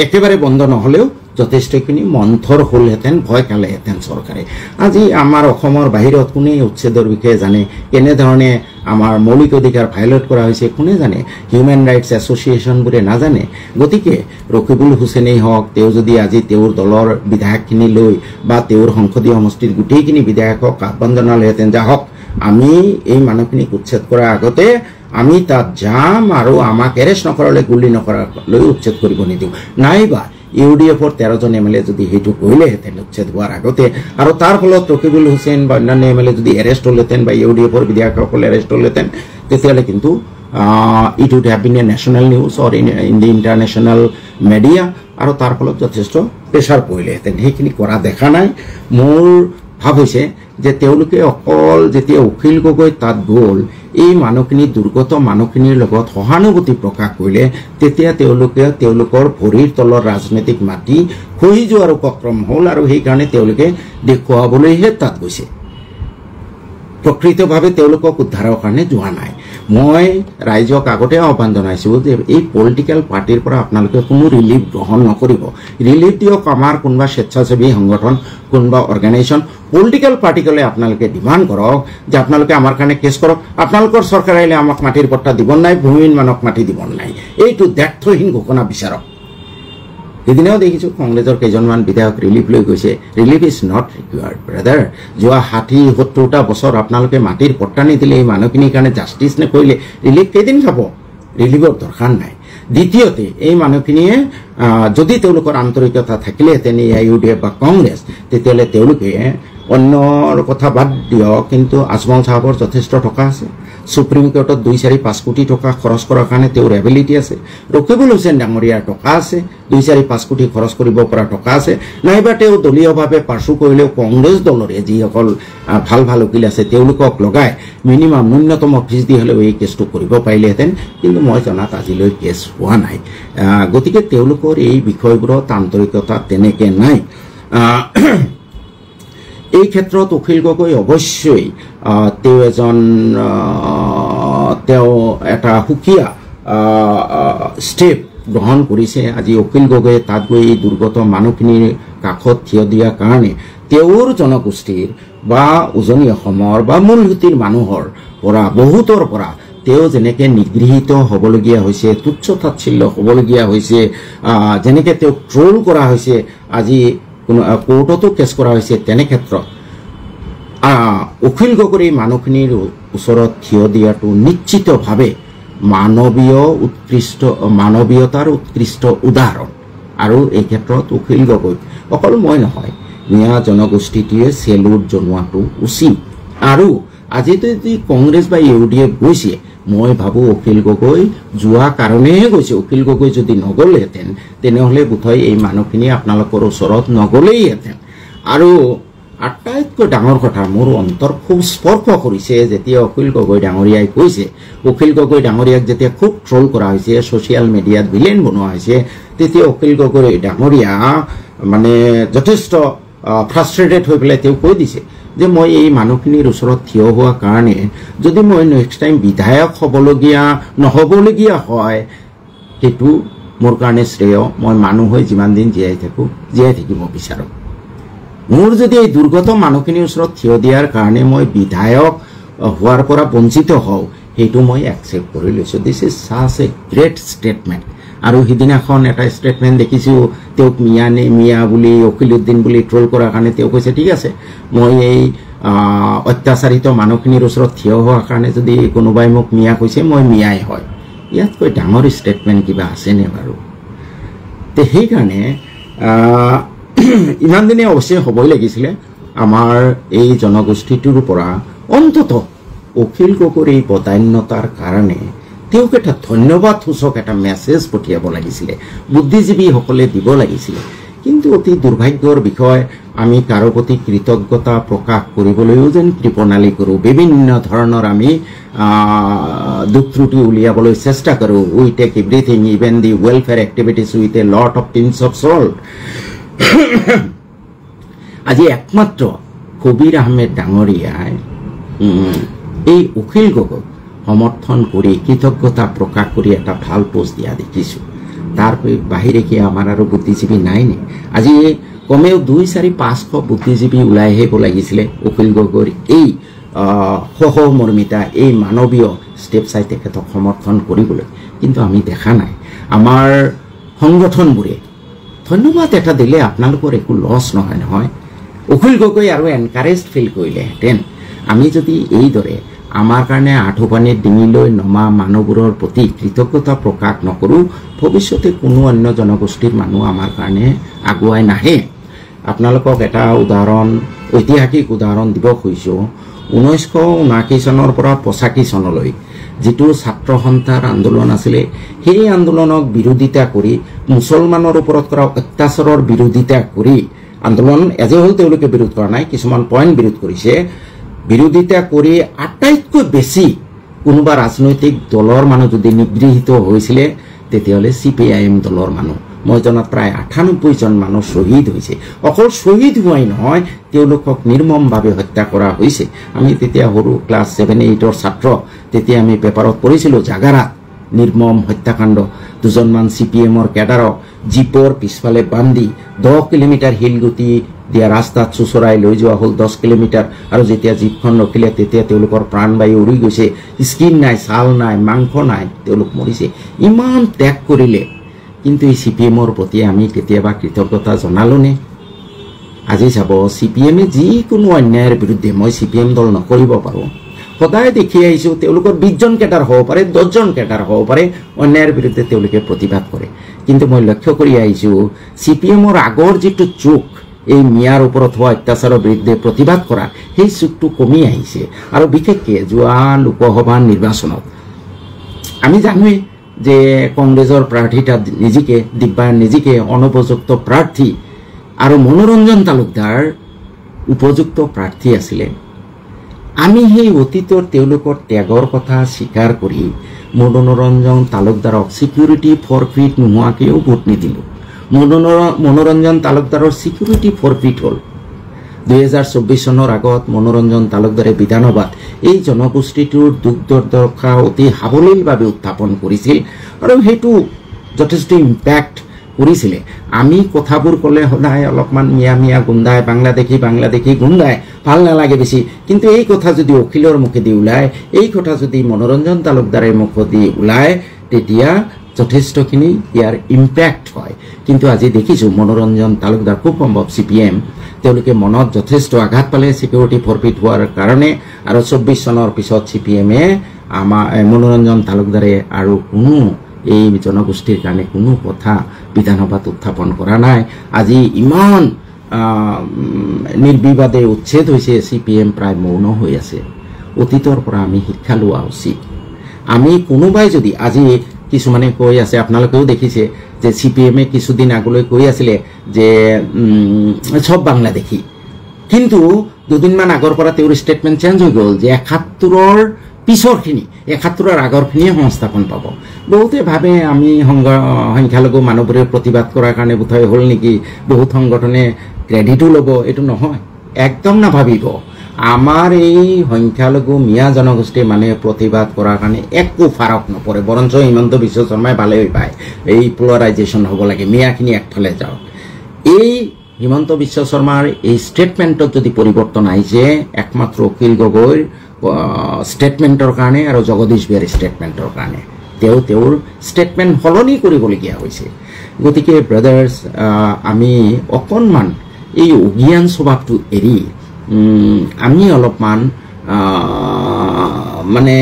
একেবাৰে বন্ধ নহ'লেও যথেষ্টখিনি মন্থৰ হ'লহেঁতেন, ভয় খালেহেঁতেন চৰকাৰে। আজি আমাৰ অসমৰ বাহিৰত কোনে উচ্ছেদৰ বিষয়ে জানে, কেনেধৰণে আমাৰ মৌলিক অধিকাৰ ভায়লেট কৰা হৈছে কোনে জানে? হিউমেন ৰাইটছ এছ'চিয়েশ্যনবোৰে নাজানে। গতিকে ৰকিবুল হুছেইনেই হওক, তেওঁ যদি আজি তেওঁৰ দলৰ বিধায়কখিনি লৈ বা তেওঁৰ সংসদীয় সমষ্টিৰ গোটেইখিনি বিধায়কক আহ্বান জনালেহেঁতেন যে আহক, আমি এই মানুহখিনিক উচ্ছেদ কৰাৰ আগতে আমি তাত যাম, আৰু আমাক এৰেষ্ট নকৰালৈ, গুলি নকৰালৈ উচ্ছেদ কৰিব নিদিওঁ। নাইবা ইউডিএফৰ 13জন এমএলএ যদি সেইটো কৰিলেহেঁতেন উচ্ছেদ হোৱাৰ আগতে, আৰু তাৰ ফলত ৰকিবুল হুছেইন বা অন্যান্য এমএলএ যদি এৰেষ্ট হ'লহেঁতেন বা ইউডিএফৰ বিধায়কসকলে এৰেষ্ট হ'লহেঁতেন, তেতিয়াহ'লে কিন্তু it would have been a national news or in the international media, আৰু তাৰ ফলত যথেষ্ট প্ৰেছাৰ পৰিলেহেঁতেন। সেইখিনি কৰা দেখা নাই। মোৰ ভাৱ হৈছে যে তেওঁলোকে অকল যেতিয়া অখিল গগৈ তাত গ'ল, এই মানুহখিনি দুৰ্গত মানুহখিনিৰ লগত সহানুভূতি প্ৰকাশ কৰিলে, তেতিয়া তেওঁলোকে তেওঁলোকৰ ভৰিৰ তলৰ ৰাজনৈতিক মাটি খহি যোৱাৰ উপক্ৰম হ'ল, আৰু সেইকাৰণে তেওঁলোকে দেখুৱাবলৈহে তাত গৈছে, প্ৰকৃতভাৱে তেওঁলোকক উদ্ধাৰৰ কাৰণে যোৱা নাই। মই ৰাইজক আগতে আহ্বান জনাইছোঁ যে এই পলিটিকেল পাৰ্টিৰ পৰা আপোনালোকে কোনো ৰিলিফ গ্ৰহণ নকৰিব। ৰিলিফ দিয়ক আমাৰ কোনোবা স্বেচ্ছাসেৱী সংগঠন, কোনোবা অৰ্গেনাইজেশ্যন, পলিটিকেল পাৰ্টিকলে আপোনালোকে ডিমাণ্ড কৰক যে আপোনালোকে আমাৰ কাৰণে কেছ কৰক। আপোনালোকৰ চৰকাৰ আহিলে আমাক মাটিৰ পট্টা দিব নাই, ভূমিহীন মানুহক মাটি দিব নাই, এইটো দ্ব্যৰ্থহীন ঘোষণা বিচাৰক। সেইদিনাও দেখিছোঁ কংগ্ৰেছৰ কেইজনমান বিধায়ক ৰিলিফ লৈ গৈছে। Relief is not required brother. যোৱা 60-70টা বছৰ আপোনালোকে মাটিৰ পট্টা নিদিলে, এই মানুহখিনিৰ কাৰণে জাষ্টিছ নকৰিলে, ৰিলিফ কেইদিন খাব? ৰিলিফৰ দৰকাৰ নাই। দ্বিতীয়তে এই মানুহখিনিয়ে যদি তেওঁলোকৰ আন্তৰিকতা থাকিলেহেঁতেন AIUDF বা কংগ্ৰেছ, তেতিয়াহ'লে তেওঁলোকে অন্যৰ কথা বাদ দিয়ক, কিন্তু আজমল চাহাবৰ যথেষ্ট টকা আছে। সুপ্ৰিম কোৰ্টত 2-4-5 কোটি টকা খৰচ কৰাৰ কাৰণে তেওঁৰ এবিলিটি আছে। ৰকিবুল হুছেইন ডাঙৰীয়াৰ টকা আছে, 2-4-5 কোটি খৰচ কৰিব পৰা টকা আছে। নাইবা তেওঁ দলীয়ভাৱে পাৰ্চু কৰিলেও কংগ্ৰেছ দলৰে যিসকল ভাল ভাল উকিল আছে তেওঁলোকক লগাই মিনিমাম ন্যূনতম ফিজ দি হ'লেও এই কেছটো কৰিব পাৰিলেহেঁতেন, কিন্তু মই জনাত আজিলৈ কেছ হোৱা নাই। গতিকে তেওঁলোকৰ এই বিষয়বোৰত আন্তৰিকতা তেনেকৈ নাই। এই ক্ষেত্ৰত অখিল গগৈ অৱশ্যই তেওঁ এটা সুকীয়া ষ্টেপ গ্ৰহণ কৰিছে। আজি অখিল গগৈয়ে তাত গৈ দুৰ্গত মানুহখিনিৰ কাষত থিয় দিয়াৰ কাৰণে তেওঁৰ জনগোষ্ঠীৰ বা উজনি অসমৰ বা মূলসুঁতিৰ মানুহৰ পৰা বহুতৰ পৰা তেওঁ যেনেকৈ নিগৃহীত হ'বলগীয়া হৈছে, তুচ্ছ তাচ্ছিল্য হ'বলগীয়া হৈছে, যেনেকৈ তেওঁক ট্ৰল কৰা হৈছে, আজি কোনো কোৰ্টতো কেছ কৰা হৈছে, তেনে ক্ষেত্ৰত অখিল গগৈৰ এই মানুহখিনিৰ ওচৰত থিয় দিয়াটো নিশ্চিতভাৱে মানৱীয়তাৰ উৎকৃষ্ট উদাহৰণ। আৰু এই ক্ষেত্ৰত অখিল গগৈ অকল মই নহয়, মিয়া জনগোষ্ঠীটোৱে চেলুট জনোৱাটো উচিত। আৰু আজি যদি কংগ্ৰেছ বা UDF গৈছে, মই ভাবোঁ অখিল গগৈ যোৱা কাৰণেহে গৈছে। অখিল গগৈ যদি নগ'লেহেঁতেন তেনেহ'লে বোধহয় এই মানুহখিনি আপোনালোকৰ ওচৰত নগ'লেইহেঁতেন। আৰু আটাইতকৈ ডাঙৰ কথা মোৰ অন্তৰ খুব স্পৰ্শ কৰিছে যেতিয়া অখিল গগৈ ডাঙৰীয়াই কৈছে, অখিল গগৈ ডাঙৰীয়াক যেতিয়া খুব ট্ৰল কৰা হৈছে, ছ'চিয়েল মিডিয়াত ভিলেন বনোৱা হৈছে, তেতিয়া অখিল গগৈ ডাঙৰীয়া মানে যথেষ্ট ফ্ৰাষ্ট্ৰেটেড হৈ পেলাই তেওঁ কৈ দিছে যে মই এই মানুহখিনিৰ ওচৰত থিয় হোৱাৰ কাৰণে যদি মই নেক্সট টাইম বিধায়ক নহ'বলগীয়া হয়, সেইটো মোৰ কাৰণে শ্ৰেয়। মই মানুহ হৈ যিমান দিন জীয়াই থাকোঁ, জীয়াই থাকিব বিচাৰোঁ। মোৰ যদি এই দুৰ্গত মানুহখিনিৰ ওচৰত থিয় দিয়াৰ কাৰণে মই বিধায়ক হোৱাৰ পৰা বঞ্চিত হওঁ, সেইটো মই একচেপ্ট কৰি লৈছোঁ। This is ছাচ A great statement. আৰু সিদিনাখন এটা ষ্টেটমেণ্ট দেখিছোঁ, তেওঁক মিয়া বুলি অখিলউদ্দিন বুলি ট্ৰল কৰাৰ কাৰণে তেওঁ কৈছে ঠিক আছে, মই এই অত্যাচাৰিত মানুহখিনিৰ ওচৰত থিয় হোৱাৰ কাৰণে যদি কোনোবাই মোক মিয়া কৈছে, মই মিয়াই হয়। ইয়াতকৈ ডাঙৰ ষ্টেটমেণ্ট কিবা আছেনে বাৰু? তে সেইকাৰণে ইমান দিনে অৱশ্যে হ'বই লাগিছিলে আমাৰ এই জনগোষ্ঠীটোৰ পৰা অন্তত অখিল গগৈৰ এই বদান্যতাৰ কাৰণে তেওঁক এটা ধন্যবাদ সূচক এটা মেছেজ পঠিয়াব লাগিছিলে, বুদ্ধিজীৱীসকলে দিব লাগিছিলে। কিন্তু অতি দুৰ্ভাগ্যৰ বিষয়, আমি কাৰো প্ৰতি কৃতজ্ঞতা প্ৰকাশ কৰিবলৈও যেন কৃপণালী কৰোঁ। বিভিন্ন ধৰণৰ আমি দুখ ত্ৰুটি উলিয়াবলৈ চেষ্টা কৰোঁ। We take everything, even the welfare activities with a lot of pinch of salt. আজি একমাত্ৰ কবিৰ আহমেদ ডাঙৰীয়াই এই অখিল গগৈক সমৰ্থন কৰি কৃতজ্ঞতা প্ৰকাশ কৰি এটা ভাল পোষ্ট দিয়া দেখিছোঁ। তাৰ বাহিৰে কি আমাৰ আৰু বুদ্ধিজীৱী নাইনে? আজি কমেও 200-500 বুদ্ধিজীৱী ওলাই আহিব লাগিছিলে অখিল গগৈৰ এই সহমৰ্মিতা, এই মানৱীয় ষ্টেপ চাই তেখেতক সমৰ্থন কৰিবলৈ, কিন্তু আমি দেখা নাই। আমাৰ সংগঠনবোৰে ধন্যবাদ এটা দিলে আপোনালোকৰ একো লছ নহয়। অখিল গগৈ আৰু এনকাৰেজ ফিল কৰিলেহেঁতেন। আমি যদি এইদৰে আমাৰ কাৰণে আঁঠুপানীত ডিঙিলৈ নমা মানুহবোৰৰ প্ৰতি কৃতজ্ঞতা প্ৰকাশ নকৰোঁ, ভৱিষ্যতে কোনো অন্য জনগোষ্ঠীৰ মানুহ আমাৰ কাৰণে আগুৱাই নাহে। আপোনালোকক এটা ঐতিহাসিক উদাহৰণ দিব খুজিছোঁ। 1979 চনৰ পৰা 85 চনলৈ যিটো ছাত্ৰ সন্থাৰ আন্দোলন আছিলে, সেই আন্দোলনক বিৰোধিতা কৰি, মুছলমানৰ ওপৰত কৰা অত্যাচাৰৰ বিৰোধিতা কৰি, আন্দোলন এজে হ'ল তেওঁলোকে বিৰোধ কৰা নাই, কিছুমান পইণ্ট বিৰোধ কৰিছে, বিৰোধিতা কৰি আটাইতকৈ বেছি কোনোবা ৰাজনৈতিক দলৰ মানুহ যদি নিগৃহীত হৈছিলে তেতিয়াহ'লে CPIM দলৰ মানুহ। মই জনাত প্ৰায় 98 জন মানুহ শ্বহীদ হৈছে। অকল শ্বহীদ হোৱাই নহয়, তেওঁলোকক নিৰ্মমভাৱে হত্যা কৰা হৈছে। আমি তেতিয়া সৰু ক্লাছ 7-8ৰ ছাত্ৰ, তেতিয়া আমি পেপাৰত পঢ়িছিলোঁ জাগাৰাত নিৰ্মম হত্যাকাণ্ড। দুজনমান CPMৰ কেডাৰক জীপৰ পিছফালে বান্ধি 10 কিলোমিটাৰ শিলগুটি দিয়া ৰাস্তাত চুচৰাই লৈ যোৱা হ'ল 10 কিলোমিটাৰ। আৰু যেতিয়া জীপখন ৰখিলে তেতিয়া তেওঁলোকৰ প্ৰাণবায়ু উৰি গৈছে, স্কিন নাই, ছাল নাই, মাংস নাই, তেওঁলোক মৰিছে। ইমান ত্যাগ কৰিলে, কিন্তু এই CPMৰ প্ৰতি আমি কেতিয়াবা কৃতজ্ঞতা জনালোনে? আজি চাব, CPMে যিকোনো অন্যায়ৰ বিৰুদ্ধে, মই CPM দল নকৰিব পাৰোঁ, সদায় দেখি আহিছোঁ তেওঁলোকৰ 20 জন কেডাৰ হ'ব পাৰে, 10 জন কেডাৰ হ'ব পাৰে, অন্যায়ৰ বিৰুদ্ধে তেওঁলোকে প্ৰতিবাদ কৰে। কিন্তু মই লক্ষ্য কৰি আহিছোঁ CPMৰ আগৰ যিটো চুক, এই মিয়াৰ ওপৰত হোৱা অত্যাচাৰৰ বিৰুদ্ধে প্ৰতিবাদ কৰাৰ, সেই চুকটো কমি আহিছে। আৰু বিশেষকৈ যোৱা লোকসভা নিৰ্বাচনত আমি জানোৱেই যে কংগ্ৰেছৰ প্ৰাৰ্থীটা দিব্যায়ন নিজিকে অনুপযুক্ত প্ৰাৰ্থী আৰু মনোৰঞ্জন তালুকদাৰ উপযুক্ত প্ৰাৰ্থী আছিলে। আমি সেই অতীতৰ তেওঁলোকৰ ত্যাগৰ কথা স্বীকাৰ কৰি মনোৰঞ্জন তালুকদাৰক ছিকিউৰিটি ফৰফিট নোহোৱাকৈও ভোট নিদিলোঁ। মনোৰঞ্জন তালুকদাৰৰ ছিকিউৰিটি ফৰফিট হ'ল। 2024 চনৰ আগত মনোৰঞ্জন তালুকদাৰে বিধানসভাত এই জনগোষ্ঠীটোৰ দুখ দুৰ্দশা অতি সাৱলীলভাৱে উত্থাপন কৰিছিল আৰু সেইটো যথেষ্ট ইম্পেক্ট কৰিছিলে। আমি কথাবোৰ ক'লে সদায় অলপমান মিয়া গুন্দাই, বাংলাদেশী গুন্দাই ভাল নালাগে বেছি, কিন্তু এই কথা যদি অখিলৰ মুখেদি ওলায়, এই কথা যদি মনোৰঞ্জন তালুকদাৰে মুখেদি ওলায়, তেতিয়া যথেষ্টখিনি ইয়াৰ ইম্পেক্ট হয়। কিন্তু আজি দেখিছোঁ মনোৰঞ্জন তালুকদাৰ, খুব সম্ভৱ CPM, তেওঁলোকে মনত যথেষ্ট আঘাত পালে ছিকিউৰিটি ফৰফিট হোৱাৰ কাৰণে। আৰু 24 চনৰ পিছত CPMে মনোৰঞ্জন তালুকদাৰে আৰু কোনো এই জনগোষ্ঠীৰ কাৰণে কোনো কথা বিধানসভাত উত্থাপন কৰা নাই। আজি ইমান নিৰ্বিবাদে উচ্ছেদ হৈছে, CPM প্ৰায় মৌন হৈ আছে। অতীতৰ পৰা আমি শিক্ষা লোৱা উচিত। আমি কোনোবাই যদি আজি কিছুমানে কৈ আছে, আপোনালোকেও দেখিছে যে CPMে কিছুদিন আগলৈ কৈ আছিলে যে সব বাংলাদেশী, কিন্তু দুদিনমান আগৰ পৰা তেওঁৰ ষ্টেটমেণ্ট চেঞ্জ হৈ গ'ল যে 71ৰ পিছৰখিনি, 71ৰ আগৰখিনিয়ে সংস্থাপন পাব। বহুতে ভাবে আমি সংখ্যালঘু মানুহবোৰে প্ৰতিবাদ কৰাৰ কাৰণে বোধহয় হ'ল নেকি, বহুত সংগঠনে ক্ৰেডিটো ল'ব। এইটো নহয়, একদম নাভাবিব। আমাৰ এই সংখ্যালঘু মিয়া জনগোষ্ঠীৰ মানুহে প্ৰতিবাদ কৰাৰ কাৰণে একো ফাৰক নপৰে, বৰঞ্চ হিমন্ত বিশ্ব শৰ্মাই ভালেই পায়। এই পলাৰাইজেশ্যন হ'ব লাগে, মিয়াখিনি একফালে যাওক। এই হিমন্ত বিশ্ব শৰ্মাৰ এই ষ্টেটমেণ্টত যদি পৰিৱৰ্তন আহিছে, একমাত্ৰ অখিল গগৈৰ ষ্টেটমেণ্টৰ কাৰণে আৰু জগদীশ বিহাৰীৰ ষ্টেটমেণ্টৰ কাৰণে। তেওঁৰ ষ্টেটমেণ্ট সলনি কৰিবলগীয়া হৈছে। গতিকে ব্ৰাদাৰ্ছ, আমি অকণমান এই অজ্ঞান স্বভাৱটো এৰি আমি অলপমান মানে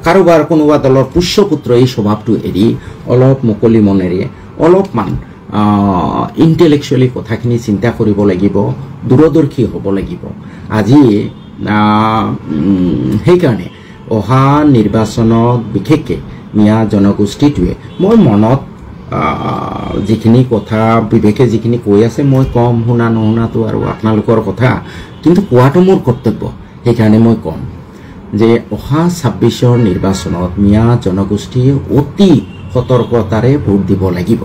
কাৰোবাৰ কোনোবা দলৰ পুষ্যপুত্ৰ এই স্বভাৱটো এৰি অলপ মুকলি মনেৰে অলপমান ইণ্টেলেকচুৱেলি কথাখিনি চিন্তা কৰিব লাগিব, দূৰদৰ্শী হ'ব লাগিব। আজি সেইকাৰণে অহা নিৰ্বাচনত বিশেষকৈ মিয়া জনগোষ্ঠীটোৱে, মই মনত যিখিনি কথা বিবেকে যিখিনি কৈ আছে মই কম, শুনা নুশুনাটো আৰু আপোনালোকৰ কথা, কিন্তু কোৱাটো মোৰ কৰ্তব্য। সেইকাৰণে মই কম যে অহা 26ৰ নিৰ্বাচনত মিয়া জনগোষ্ঠীয়ে অতি সতৰ্কতাৰে ভোট দিব লাগিব।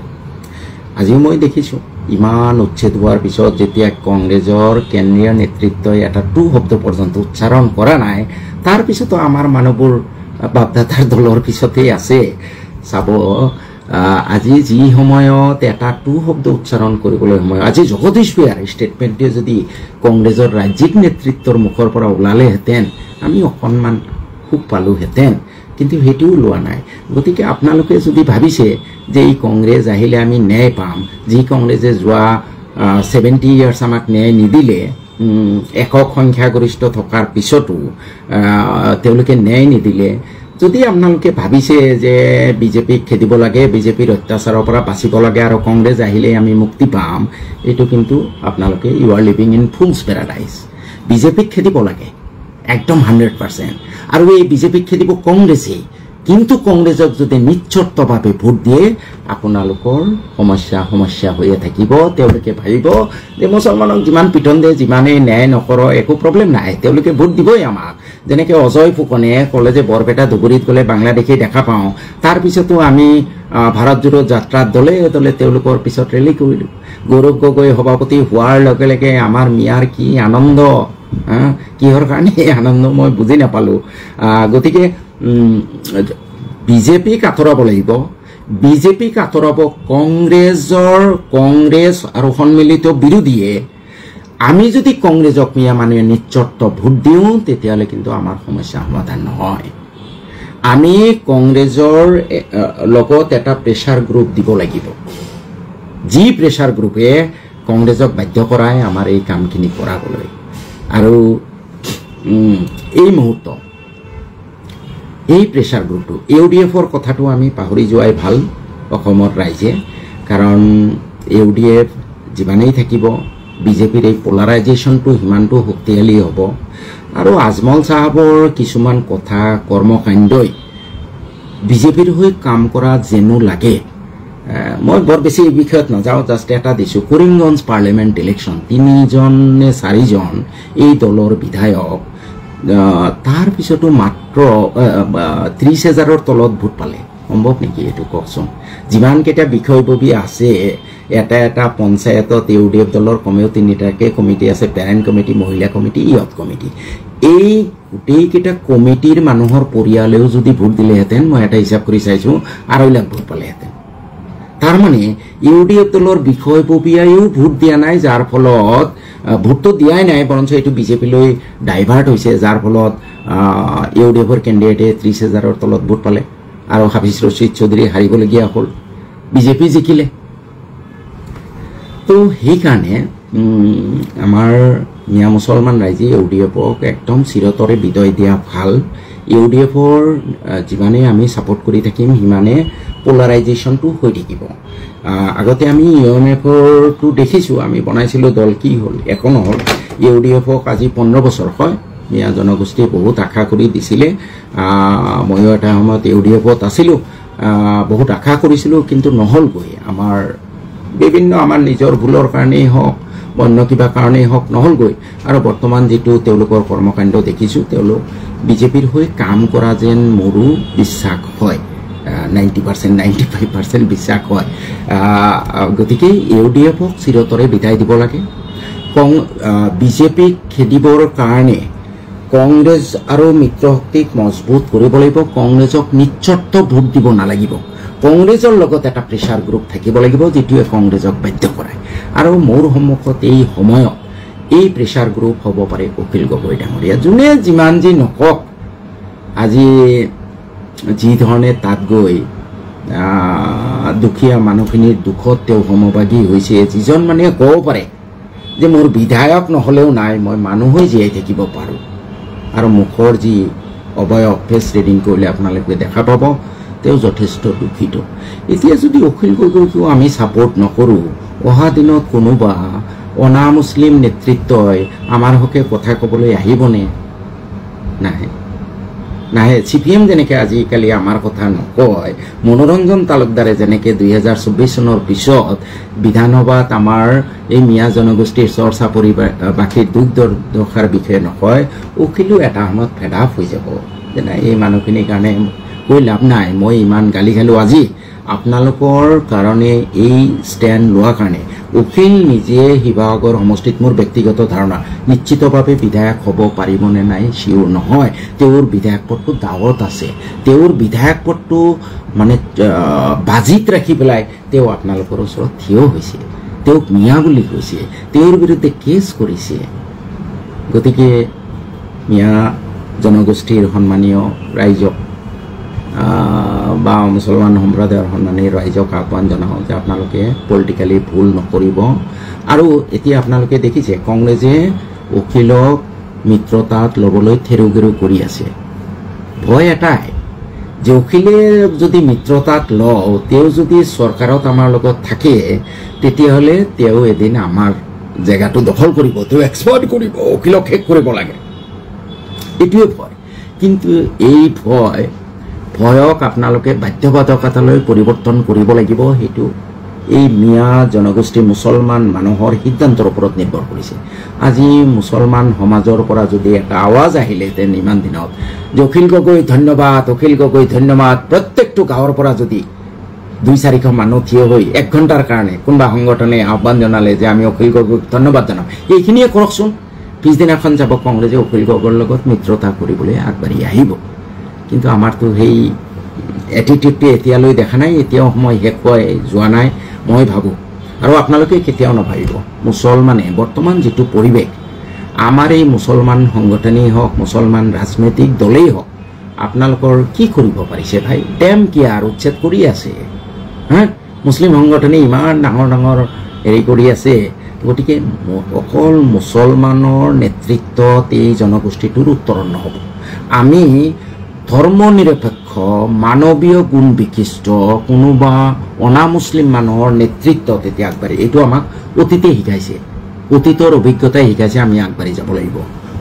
আজিও মই দেখিছোঁ ইমান উচ্ছেদ হোৱাৰ পিছত যেতিয়া কংগ্ৰেছৰ কেন্দ্ৰীয় নেতৃত্বই এটা টু শব্দ পৰ্যন্ত উচ্চাৰণ কৰা নাই, তাৰপিছতো আমাৰ মানুহবোৰ বাপদাদাৰ দলৰ পিছতেই আছে। চাব, আজি যি সময়ত এটা টু শব্দ উচ্চাৰণ কৰিবলৈ সময়, আজি জগদীশ বিহাৰীৰ ষ্টেটমেণ্টে যদি কংগ্ৰেছৰ ৰাজ্যিক নেতৃত্বৰ মুখৰ পৰা ওলালেহেঁতেন, আমি অকণমান সুখ পালোহেঁতেন, কিন্তু সেইটোও লোৱা নাই। গতিকে আপোনালোকে যদি ভাবিছে যে এই কংগ্ৰেছ আহিলে আমি ন্যায় পাম, যি কংগ্ৰেছে যোৱা 70 ইয়াৰ্ছ আমাক ন্যায় নিদিলে, একক সংখ্যাগৰিষ্ঠ থকাৰ পিছতো তেওঁলোকে ন্যায় নিদিলে, যদি আপোনালোকে ভাবিছে যে বিজেপিক খেদিব লাগে, বিজেপিৰ অত্যাচাৰৰ পৰা বাচিব লাগে আৰু কংগ্ৰেছ আহিলে আমি মুক্তি পাম, এইটো কিন্তু আপোনালোকে you are living in fool's paradise. বিজেপিক খেদিব লাগে একদম 100%, আৰু এই বিজেপিক খেদিব কংগ্ৰেছেই। কিন্তু কংগ্ৰেছক যদি নিশ্চতভাৱে ভোট দিয়ে, আপোনালোকৰ সমস্যা হৈয়ে থাকিব। তেওঁলোকে ভাবিব যে মুছলমানক যিমান পিটন দিয়ে, যিমানেই ন্যায় নকৰ, একো প্ৰব্লেম নাই, তেওঁলোকে ভোট দিবই আমাক। যেনেকৈ অজয় ফুকনে ক'লে যে বৰপেটা ধুবুৰীত গ'লে বাংলাদেশী দেখা পাওঁ, তাৰপিছতো আমি ভাৰত জোড়ো যাত্ৰাত দলে দলে তেওঁলোকৰ পিছত ৰেলী কৰিলোঁ। গৌৰৱ গগৈ সভাপতি হোৱাৰ লগে লগে আমাৰ মিয়াৰ কি আনন্দ, কিহৰ কাৰণে আনন্দ মই বুজি নাপালোঁ। গতিকে বিজেপিক আঁতৰাব লাগিব, বিজেপিক আঁতৰাব কংগ্ৰেছ আৰু সন্মিলিত বিৰোধীয়ে। আমি যদি কংগ্ৰেছক মিয়া মানুহে নিশ্চত ভোট দিওঁ তেতিয়াহ'লে কিন্তু আমাৰ সমস্যা সমাধান নহয়। আমি কংগ্ৰেছৰ লগত এটা প্ৰেছাৰ গ্ৰুপ দিব লাগিব, যি প্ৰেছাৰ গ্ৰুপে কংগ্ৰেছক বাধ্য কৰাই আমাৰ এই কামখিনি কৰাবলৈ। আৰু এই মুহূৰ্তত এই প্ৰেছাৰ গ্ৰুপটো UDFৰ কথাটো আমি পাহৰি যোৱাই ভাল অসমৰ ৰাইজে, কাৰণ UDF যিমানেই থাকিব বিজেপিৰ এই পলাৰাইজেশ্যনটো সিমানটো শক্তিশালী হ'ব। আৰু আজমল চাহাবৰ কিছুমান কথা কৰ্মকাণ্ডই বিজেপিৰ হৈ কাম কৰা যেনো লাগে। মই বৰ বেছি এই বিষয়ত নাযাওঁ, জাষ্ট এটা দিছোঁ। কৰিমগঞ্জ পাৰ্লিয়ামেণ্ট ইলেকশ্যন 3জন নে 4জন এই দলৰ বিধায়ক, তাৰ পিছতো মাত্ৰ 30,000ৰ তলত ভোট পালে। সম্ভৱ নেকি এইটো কওকচোন? যিমানকেইটা বিষয়ববী আছে, এটা পঞ্চায়তত UDF দলৰ কমেও 3টাকৈ কমিটি আছে, পেৰেণ্ট কমিটি, মহিলা কমিটি, ইয়থ কমিটি। এই গোটেইকেইটা কমিটিৰ মানুহৰ পৰিয়ালেও যদি ভোট দিলেহেঁতেন, মই এটা হিচাপ কৰি চাইছোঁ, 2.5 লাখ ভোট পালেহেঁতেন। তাৰমানে UDF দলৰ বিষয়ববীয়াইও ভোট দিয়া নাই, যাৰ ফলত ভোটটো দিয়াই নাই, বৰঞ্চ এইটো বিজেপিলৈ ডাইভাৰ্ট হৈছে, যাৰ ফলত UDFৰ কেণ্ডিডেটে 30,000ৰ তলত ভোট পালে আৰু হাফিজ ৰছিদ চৌধুৰী হাৰিবলগীয়া হ'ল, বিজেপি জিকিলে। তো সেইকাৰণে আমাৰ মিয়া মুছলমান ৰাইজে UDFক একদম চিৰতৰে বিদায় দিয়া ভাল। UDFৰ যিমানে আমি ছাপোৰ্ট কৰি থাকিম সিমানে পলাৰাইজেশ্যনটো হৈ থাকিব। আগতে আমি UNFৰটো দেখিছোঁ, আমি বনাইছিলোঁ দল, কি হ'ল? একো নহ'ল। UDFক আজি 15 বছৰ হয়। মিয়া জনগোষ্ঠীয়ে বহুত আশা কৰি দিছিলে, ময়ো এটা সময়ত UDFত আছিলোঁ, বহুত আশা কৰিছিলোঁ, কিন্তু নহ'লগৈ। আমাৰ নিজৰ ভুলৰ কাৰণেই হওক, অন্য কিবা কাৰণেই হওক, নহ'লগৈ। আৰু বৰ্তমান যিটো তেওঁলোকৰ কৰ্মকাণ্ড দেখিছোঁ, তেওঁলোক বিজেপিৰ হৈ কাম কৰা যেন মোৰো বিশ্বাস হয়, 90%, 95% বিশ্বাস হয়। গতিকে UDFক চিৰতৰে বিদায় দিব লাগে। বিজেপিক খেদিবৰ কাৰণে কংগ্ৰেছ আৰু মিত্ৰশক্তিক মজবুত কৰিব লাগিব। কংগ্ৰেছক নিশ্চত ভোট দিব নালাগিব। কংগ্ৰেছৰ লগত এটা প্ৰেছাৰ গ্ৰুপ থাকিব লাগিব, যিটোৱে কংগ্ৰেছক বাধ্য কৰায়। আৰু মোৰ সন্মুখত এই সময়ত এই প্ৰেছাৰ গ্ৰুপ হ'ব পাৰে অখিল গগৈ ডাঙৰীয়া। যোনে যিমান যি নকওক, আজি যি ধৰণে তাত গৈ দুখীয়া মানুহখিনিৰ দুখত তেওঁ সমভাগী হৈছে, যিজন মানুহে ক'ব পাৰে যে মোৰ বিধায়ক নহ'লেও নাই, মই মানুহ হৈ জীয়াই থাকিব পাৰোঁ। আৰু মুখৰ যি অৱয়ব, ফেচ ৰিডিং কৰিলে আপোনালোকে দেখা পাব তেওঁ যথেষ্ট দুখিত। এতিয়া যদি অখিল গগৈকো আমি ছাপোৰ্ট নকৰোঁ, অহা দিনত কোনোবা অনা মুছলিম নেতৃত্বই আমাৰ হকে কথা ক'বলৈ আহিবনে? নাহে। CPM যেনেকৈ আজিকালি আমাৰ কথা নকয়, মনোৰঞ্জন তালুকদাৰে যেনেকৈ 2024 চনৰ পিছত বিধানসভাত আমাৰ এই মিয়া জনগোষ্ঠীৰ চৰ্চা পৰিবাসীৰ দুখ দুৰ্দশাৰ বিষয়ে নকয়, অখিলো এটা সময়ত ফেড আপ হৈ যাব যে নাই, এই মানুহখিনিৰ কাৰণে কৈ লাভ নাই, মই ইমান গালি খালোঁ। আজি আপোনালোকৰ কাৰণে এই ষ্টেণ্ড লোৱাৰ কাৰণে অখিল নিজে শিৱসাগৰ সমষ্টিত, মোৰ ব্যক্তিগত ধাৰণা, নিশ্চিতভাৱে বিধায়ক হ'ব পাৰিবনে নাই চিয়ৰ নহয়। তেওঁৰ বিধায়ক পদটো দাৱত আছে, তেওঁৰ বিধায়ক পদটো মানে বাজিত ৰাখি পেলাই তেওঁ আপোনালোকৰ ওচৰত থিয় হৈছে, তেওঁক মিয়া বুলি কৈছে, তেওঁৰ বিৰুদ্ধে কেছ কৰিছে। গতিকে মিয়া জনগোষ্ঠীৰ সন্মানীয় ৰাইজক বা মুছলমান সম্প্ৰদায়ৰ সন্মানীয় ৰাইজক আহ্বান জনাওঁ যে আপোনালোকে পলিটিকেলি ভুল নকৰিব। আৰু এতিয়া আপোনালোকে দেখিছে কংগ্ৰেছে অখিলক মিত্ৰতাত ল'বলৈ থেৰুগেৰু কৰি আছে। ভয় এটাই যে অখিলে যদি মিত্ৰতাত লওঁ, তেওঁ যদি চৰকাৰত আমাৰ লগত থাকে, তেতিয়াহ'লে তেওঁ এদিন আমাৰ জেগাটো দখল কৰিব, তেওঁ এক্সপাৰ্ট কৰিব, অখিলক শেষ কৰিব লাগে, এইটোৱে ভয়। কিন্তু এই ভয়ক আপোনালোকে বাধ্যবাধকতালৈ পৰিৱৰ্তন কৰিব লাগিব। সেইটো এই মিয়া জনগোষ্ঠী মুছলমান মানুহৰ সিদ্ধান্তৰ ওপৰত নিৰ্ভৰ কৰিছে। আজি মুছলমান সমাজৰ পৰা যদি এটা আৱাজ আহিলেহেঁতেন ইমান দিনত যে অখিল গগৈ ধন্যবাদ, অখিল গগৈ ধন্যবাদ, প্ৰত্যেকটো গাঁৱৰ পৰা যদি 2-4শ মানুহ থিয় হৈ 1 ঘণ্টাৰ কাৰণে কোনোবা সংগঠনে আহ্বান জনালে যে আমি অখিল গগৈক ধন্যবাদ জনাম, এইখিনিয়ে কৰকচোন। পিছদিনাখন যাব কংগ্ৰেছে অখিল গগৈৰ লগত মিত্ৰতা কৰিবলৈ আগবাঢ়ি আহিব। কিন্তু আমাৰতো সেই এটিটিউডটো এতিয়ালৈ দেখা নাই, এতিয়াও সময় শেষ হৈ যোৱা নাই মই ভাবোঁ। আৰু আপোনালোকে কেতিয়াও নাভাবিব মুছলমানে বৰ্তমান যিটো পৰিৱেশ, আমাৰ এই মুছলমান সংগঠনেই হওক, মুছলমান ৰাজনৈতিক দলেই হওক, আপোনালোকৰ কি কৰিব পাৰিছে ভাই? ডেম কি আৰু উচ্ছেদ কৰি আছে, হা? মুছলিম সংগঠনে ইমান ডাঙৰ ডাঙৰ হেৰি কৰি আছে। গতিকে অকল মুছলমানৰ নেতৃত্বত এই জনগোষ্ঠীটোৰ উত্তৰণ নহ'ব। আমি ধৰ্ম নিৰপেক্ষ মানৱীয় গুণ বিশিষ্ট কোনোবা অনা মুছলিম মানুহৰ নেতৃত্বত এতিয়া আগবাঢ়ি, এইটো আমাক অতীতে শিকাইছে, অতীতৰ অভিজ্ঞতাই শিকাইছে আমি আগবাঢ়ি যাব লাগিব।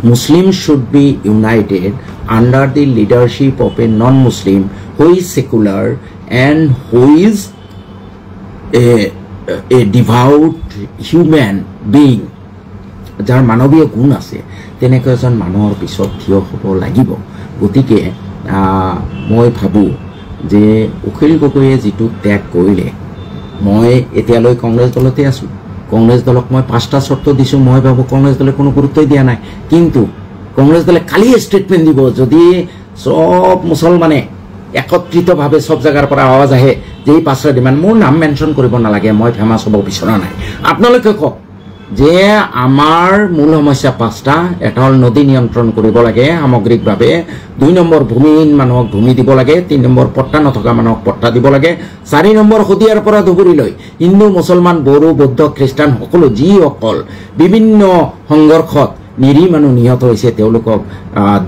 Muslim should be united under the leadership of a non Muslim who is secular and who is a devout human being, যাৰ মানৱীয় গুণ আছে, তেনেকৈ এজন মানুহৰ পিছত থিয় হ'ব লাগিব। গতিকে মই ভাবোঁ যে অখিল গগৈয়ে যিটো ত্যাগ কৰিলে, মই এতিয়ালৈ কংগ্ৰেছ দলতে আছোঁ, কংগ্ৰেছ দলক মই 5টা চৰ্ত দিছোঁ, মই ভাবোঁ কংগ্ৰেছ দলে কোনো গুৰুত্বই দিয়া নাই। কিন্তু কংগ্ৰেছ দলে কালি ষ্টেটমেণ্ট দিব, যদি চব মুছলমানে একত্ৰিতভাৱে চব জেগাৰ পৰা আৱাজ আহে যে এই 5টা ডিমাণ্ড, মোৰ নাম মেনশ্যন কৰিব নালাগে, মই ফেমাছ হ'ব বিচৰা নাই। আপোনালোকে কওক যে আমাৰ মূল সমস্যা 5টা। এটা হ'ল নদী নিয়ন্ত্ৰণ কৰিব লাগে সামগ্ৰিকভাৱে, 2 নম্বৰ ভূমিহীন মানুহক ভূমি দিব লাগে, 3 নম্বৰ পট্টা নথকা মানুহক পট্টা দিব লাগে, 4 নম্বৰ শদিয়াৰ পৰা ধুবুৰীলৈ হিন্দু মুছলমান বড়ো বৌদ্ধ খ্ৰীষ্টান সকলো যিসকল বিভিন্ন সংঘৰ্ষত নিৰীহ মানুহ নিহত হৈছে তেওঁলোকক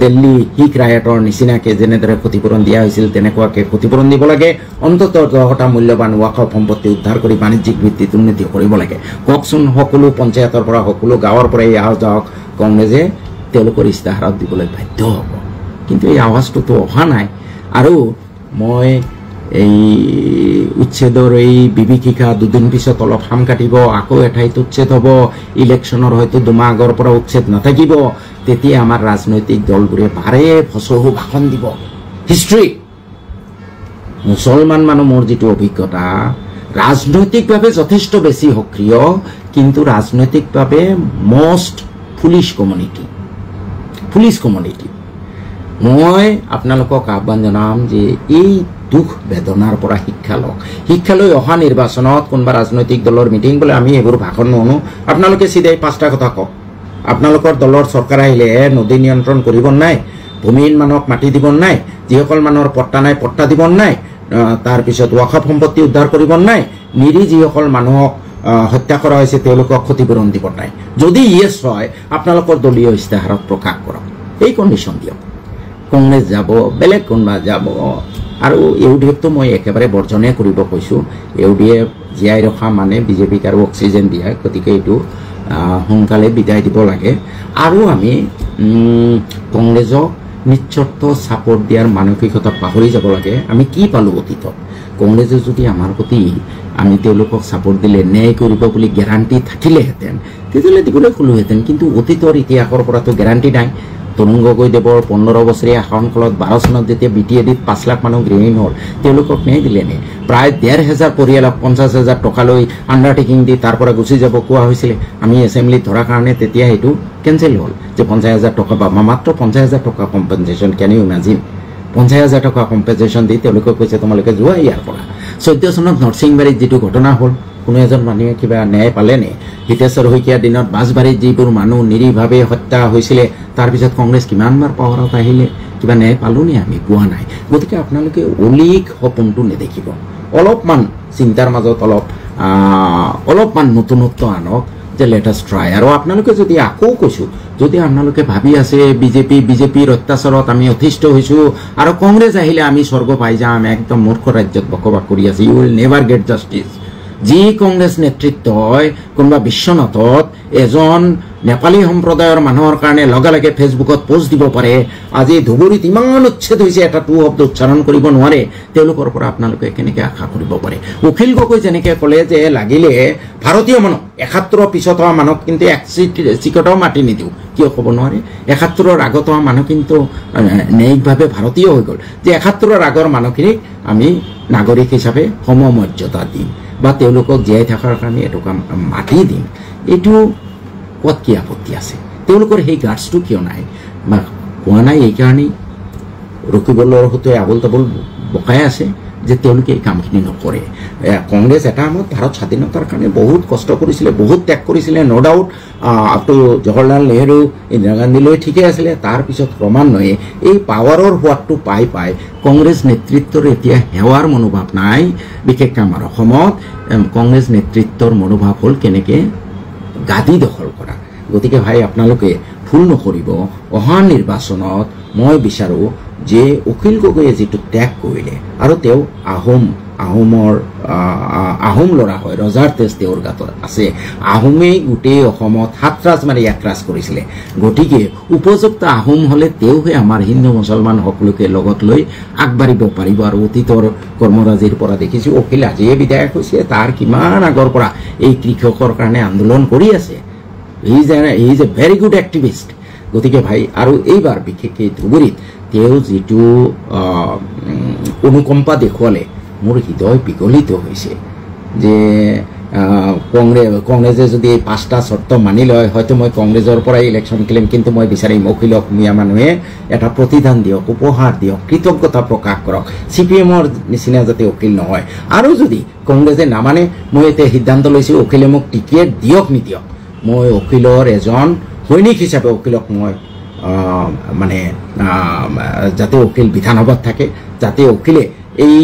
দিল্লী শিখ ৰায়টৰ নিচিনাকৈ যেনেদৰে ক্ষতিপূৰণ দিয়া হৈছিল তেনেকুৱাকৈ ক্ষতিপূৰণ দিব লাগে। অন্ততঃ 10টা মূল্যৱান ৱাকফ সম্পত্তি উদ্ধাৰ কৰি বাণিজ্যিক ভিত্তিত উন্নতি কৰিব লাগে। কওকচোন, সকলো পঞ্চায়তৰ পৰা সকলো গাঁৱৰ পৰা এই আৱাজ যাওক, কংগ্ৰেছে তেওঁলোকৰ ইস্তাহাৰত দিবলৈ বাধ্য হ'ব। কিন্তু এই আৱাজটোতো অহা নাই। আৰু মই এই উচ্ছেদৰ এই বিভীষিকা 2 দিন পিছত অলপ সাম কাটিব, আকৌ এঠাইত উচ্ছেদ হ'ব, ইলেকশ্যনৰ হয়তো 2 মাহ আগৰ পৰা উচ্ছেদ নাথাকিব, তেতিয়া আমাৰ ৰাজনৈতিক দলবোৰে বাৰে ফচহু ভাষণ দিব। হিষ্ট্ৰী মুছলমান মানুহ মোৰ যিটো অভিজ্ঞতা, ৰাজনৈতিকভাৱে যথেষ্ট বেছি সক্ৰিয়, কিন্তু ৰাজনৈতিকভাৱে মষ্ট ফুলিছ কমিউনিটি। মই আপোনালোকক আহ্বান জনাম যে এই দুখ বেদনাৰ পৰা শিক্ষা লওক। শিক্ষা লৈ অহা নিৰ্বাচনত কোনোবা ৰাজনৈতিক দলৰ মিটিং বোলে আমি এইবোৰ ভাষণ নুশুনো, আপোনালোকে চিধাই 5টা কথা কওক। আপোনালোকৰ দলৰ চৰকাৰ আহিলে নদী নিয়ন্ত্ৰণ কৰিব নাই, ভূমিহীন মানুহক মাটি দিব নাই, যিসকল মানুহৰ পট্টা নাই পট্টা দিব নাই, তাৰপিছত ৱাকফ সম্পত্তি উদ্ধাৰ কৰিব নাই, নিৰীহ যিসকল মানুহক হত্যা কৰা হৈছে তেওঁলোকক ক্ষতিপূৰণ দিব নাই। যদি ইয়েছ হয় আপোনালোকৰ দলীয় ইস্তাহাৰত প্ৰকাশ কৰক, এই কণ্ডিশ্যন দিয়ক। কংগ্ৰেছ যাব, বেলেগ কোনোবা যাব। আৰু ইউডিএফটো মই একেবাৰে বৰ্জনে কৰিব কৈছোঁ। ইউডিএফ জীয়াই ৰখা মানে বিজেপিক আৰু অক্সিজেন দিয়া, গতিকে এইটো সোনকালে বিদায় দিব লাগে। আৰু আমি কংগ্ৰেছক নিশ্চত ছাপোৰ্ট দিয়াৰ মানসিকতা পাহৰি যাব লাগে। আমি কি পালোঁ অতীতত? কংগ্ৰেছে যদি আমাৰ প্ৰতি আমি তেওঁলোকক ছাপোৰ্ট দিলে ন্যায় কৰিব বুলি গেৰাণ্টি থাকিলেহেঁতেন তেতিয়াহ'লে দিবলৈ ক'লোহেঁতেন। কিন্তু অতীতৰ ইতিহাসৰ পৰাতো গেৰাণ্টি নাই। তৰুণ গগৈদেৱৰ 15 বছৰীয়া শাসনকালত 12 চনত যেতিয়া BTADত 5 লাখ মানুহ গৃহহীন হ'ল, তেওঁলোকক ন্যায় দিলেনে? প্ৰায় 1,500 পৰিয়ালক 50,000 টকালৈ আণ্ডাৰটেকিং দি তাৰ পৰা গুচি যাব কোৱা হৈছিলে। আমি এছেম্বলিত ধৰাৰ কাৰণে তেতিয়া সেইটো কেঞ্চেল হ'ল যে 50,000 টকা পাব, মাত্ৰ 50,000 টকা কম্পেনচেশ্যন। কেন ইউ ইমাজিন? 50,000 টকা কম্পেনচেশ্যন দি তেওঁলোকে কৈছে তোমালোকে যোৱা ইয়াৰ পৰা। 14 চনত নৰসিংবাৰীত যিটো ঘটনা হ'ল, কোনো এজন মানুহে কিবা ন্যায় পালেনে? হিতেশ্বৰ শইকীয়াৰ দিনত বাছবাৰীত যিবোৰ মানুহ নিৰীহভাৱে হত্যা হৈছিলে, তাৰপিছত কংগ্ৰেছ কিমানবাৰ পাৱাৰত আহিলে, কিবা ন্যায় পালোনে? আমি পোৱা নাই। গতিকে আপোনালোকে অলিক সপোনটো নেদেখিব, অলপমান চিন্তাৰ মাজত অলপমান নতুনত্ব আনক যে লেট আছ ট্ৰাই। আৰু আপোনালোকে যদি আকৌ কৈছোঁ, যদি আপোনালোকে ভাবি আছে বিজেপিৰ অত্যাচাৰত আমি অতিষ্ঠ হৈছোঁ আৰু কংগ্ৰেছ আহিলে আমি স্বৰ্গ পাই যাম, একদম মূৰ্খ ৰাজ্যত বসবাস কৰি আছে, you will never get justice. যি কংগ্ৰেছ নেতৃত্বই কোনোবা বিশ্বনাথত এজন নেপালী সম্প্ৰদায়ৰ মানুহৰ কাৰণে লগে লগে ফেচবুকত পোষ্ট দিব পাৰে, আজি ধুবুৰীত ইমান উচ্ছেদ হৈছে এটা 2 শব্দ উচ্চাৰণ কৰিব নোৱাৰে, তেওঁলোকৰ পৰা আপোনালোকে কেনেকৈ আশা কৰিব পাৰে? অখিল গগৈ যেনেকৈ ক'লে যে লাগিলে ভাৰতীয় মানুহ 71ৰ পিছত হোৱা মানুহক কিন্তু 1 চিকটাও মাতি নিদিওঁ, কিয় ক'ব নোৱাৰে? 71ৰ আগত হোৱা মানুহ কিন্তু ন্যায়িকভাৱে ভাৰতীয় হৈ গ'ল, যে 71ৰ আগৰ মানুহখিনিক আমি নাগৰিক হিচাপে সমমৰ্যাদা দিম বা তেওঁলোকক জীয়াই থকাৰ কাৰণে এটুকুৰা মাটি দিম, এইটো ক'ত কি আপত্তি আছে? তেওঁলোকৰ সেই গাৰ্ডছটো কিয় নাই বা হোৱা নাই? এইকাৰণেই ৰকিবুলৰ সৈতে আবল তাবল বকাই আছে যে তেওঁলোকে এই কামখিনি নকৰে। কংগ্ৰেছ এটা সময়ত ভাৰত স্বাধীনতাৰ কাৰণে বহুত কষ্ট কৰিছিলে, বহুত ত্যাগ কৰিছিলে, no' doubt up to Jawaharlal Nehru, Indira গান্ধীলৈ ঠিকে আছিলে। তাৰপিছত ক্ৰমান্বয়ে এই পাৱাৰৰ সোৱাদটো পাই পাই কংগ্ৰেছ নেতৃত্বৰ এতিয়া সেৱাৰ মনোভাৱ নাই। বিশেষকৈ আমাৰ অসমত কংগ্ৰেছ নেতৃত্বৰ মনোভাৱ হ'ল কেনেকৈ গাদী দখল কৰা। গতিকে ভাই আপোনালোকে ভুল নকৰিব, অহা নিৰ্বাচনত মই বিচাৰোঁ যে অখিল গগৈয়ে যিটো ত্যাগ কৰিলে আৰু তেওঁ আহোম ল'ৰা হয়, ৰজাৰ তেজ তেওঁৰ গাত আছে। আহোমেই গোটেই অসমত সাতৰাজ মাৰি একৰাজ কৰিছিলে। গতিকে উপযুক্ত আহোম হ'লে তেওঁহে আমাৰ হিন্দু মুছলমান সকলোকে লগত লৈ আগবাঢ়িব পাৰিব। আৰু অতীতৰ কৰ্মৰাজিৰ পৰা দেখিছোঁ অখিল আজিয়ে বিধায়ক হৈছে, তাৰ কিমান আগৰ পৰা এই কৃষকৰ কাৰণে আন্দোলন কৰি আছে। He is a very good activist. গতিকে ভাই, আৰু এইবাৰ বিশেষকৈ ধুবুৰীত তেওঁ যিটো অনুকম্পা দেখুৱালে মোৰ হৃদয় বিগলিত হৈছে যে কংগ্ৰেছে যদি এই 5টা চৰ্ত মানি লয় হয়তো মই কংগ্ৰেছৰ পৰাই ইলেকশ্যন খেলিম, কিন্তু মই বিচাৰিম অখিলক মিয়া মানুহে এটা প্ৰতিদান দিয়ক, উপহাৰ দিয়ক, কৃতজ্ঞতা প্ৰকাশ কৰক। CPM-ৰ নিচিনা যাতে অখিল নহয়। আৰু যদি কংগ্ৰেছে নামানে, মই এতিয়া সিদ্ধান্ত লৈছোঁ অখিলে মোক টিকেট দিয়ক নিদিয়ক, মই অখিলৰ এজন সৈনিক হিচাপে অখিলক মই মানে যাতে অখিল বিধানসভাত থাকে, যাতে অখিলে এই